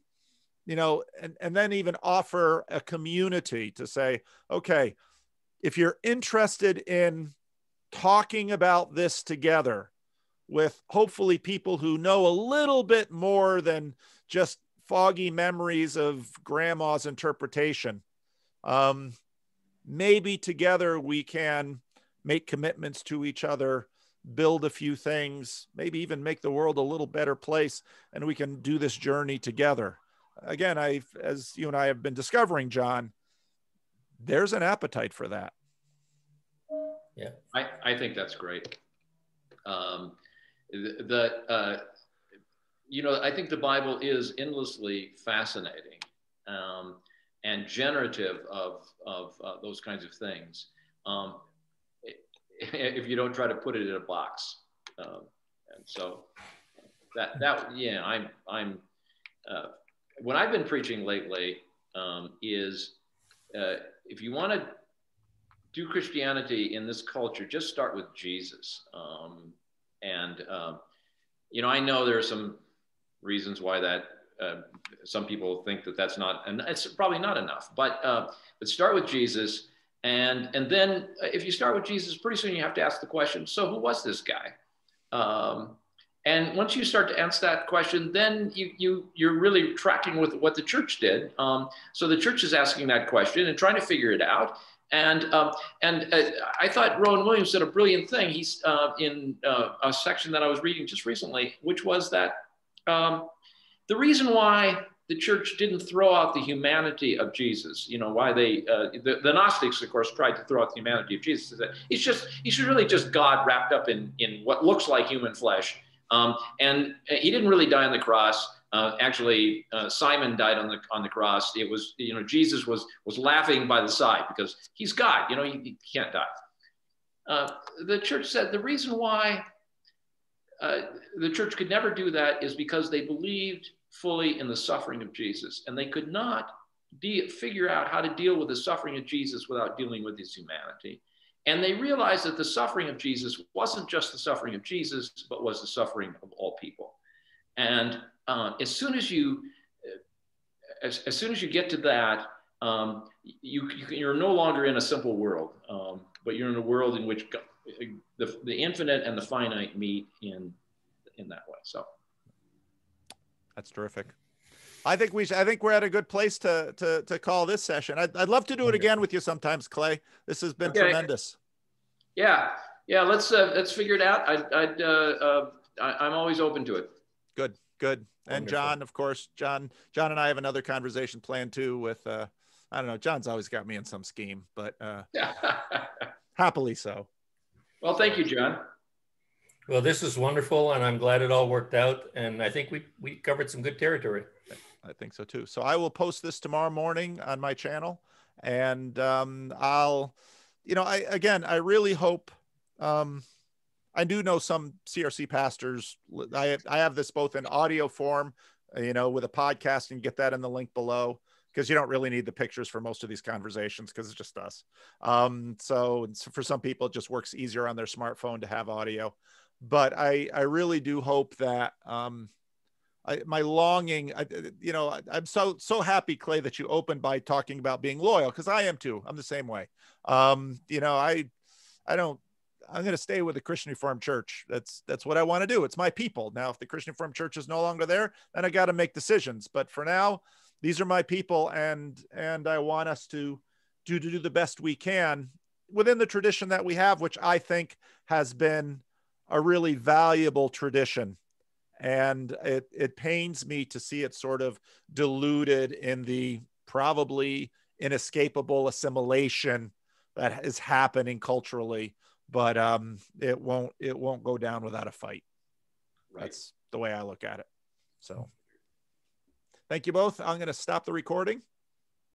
and then even offer a community to say, okay, if you're interested in talking about this together with hopefully people who know a little bit more than just foggy memories of grandma's interpretation, maybe together we can make commitments to each other, build a few things, maybe even make the world a little better place, and we can do this journey together. Again, as you and I have been discovering, John, there's an appetite for that. Yeah, I think that's great. I think the Bible is endlessly fascinating and generative of those kinds of things. If you don't try to put it in a box. And so I'm when I've been preaching lately is if you want to do Christianity in this culture, just start with Jesus. I know there are some reasons why that some people think that that's not, and it's probably not enough, but start with Jesus. And then if you start with Jesus, pretty soon you have to ask the question, so who was this guy? And once you start to answer that question, then you're really tracking with what the church did. So the church is asking that question and trying to figure it out. And I thought Rowan Williams said a brilliant thing. He's in a section that I was reading just recently, which was that the reason why the church didn't throw out the humanity of Jesus, why the Gnostics, of course, tried to throw out the humanity of Jesus, is that he's really just God wrapped up in what looks like human flesh. And he didn't really die on the cross. Actually, Simon died on the cross. It was, Jesus was laughing by the side because he's God, he can't die. The church said the reason why the church could never do that is because they believed fully in the suffering of Jesus, and they could not figure out how to deal with the suffering of Jesus without dealing with his humanity. And they realized that the suffering of Jesus wasn't just the suffering of Jesus, but was the suffering of all people. And as soon as you get to that, you're no longer in a simple world, but you're in a world in which the infinite and the finite meet in that way. So that's terrific. I think we're at a good place to call this session. I'd love to do it again with you sometimes, Clay. This has been tremendous. Yeah. Let's figure it out. I'm always open to it. Good. And Wonderful. John, of course, John and I have another conversation planned too with, I don't know, John's always got me in some scheme, but happily so. Well, thank you, John. Well, this is wonderful, and I'm glad it all worked out. And I think we covered some good territory. I think so too. So I will post this tomorrow morning on my channel, and I'll, I really hope. I do know some CRC pastors. I have this both in audio form, with a podcast, and get that in the link below, because you don't really need the pictures for most of these conversations because it's just us. So for some people, it just works easier on their smartphone to have audio. But I really do hope that my longing, I'm so happy, Clay, that you opened by talking about being loyal, because I am too. I'm the same way. I'm going to stay with the Christian Reformed Church. That's what I want to do. It's my people. Now, if the Christian Reformed Church is no longer there, then I got to make decisions. But for now, these are my people, and I want us to do the best we can within the tradition that we have, which I think has been a really valuable tradition. And it pains me to see it sort of diluted in the probably inescapable assimilation that is happening culturally. But it won't go down without a fight. Right. That's the way I look at it. So thank you both. I'm going to stop the recording.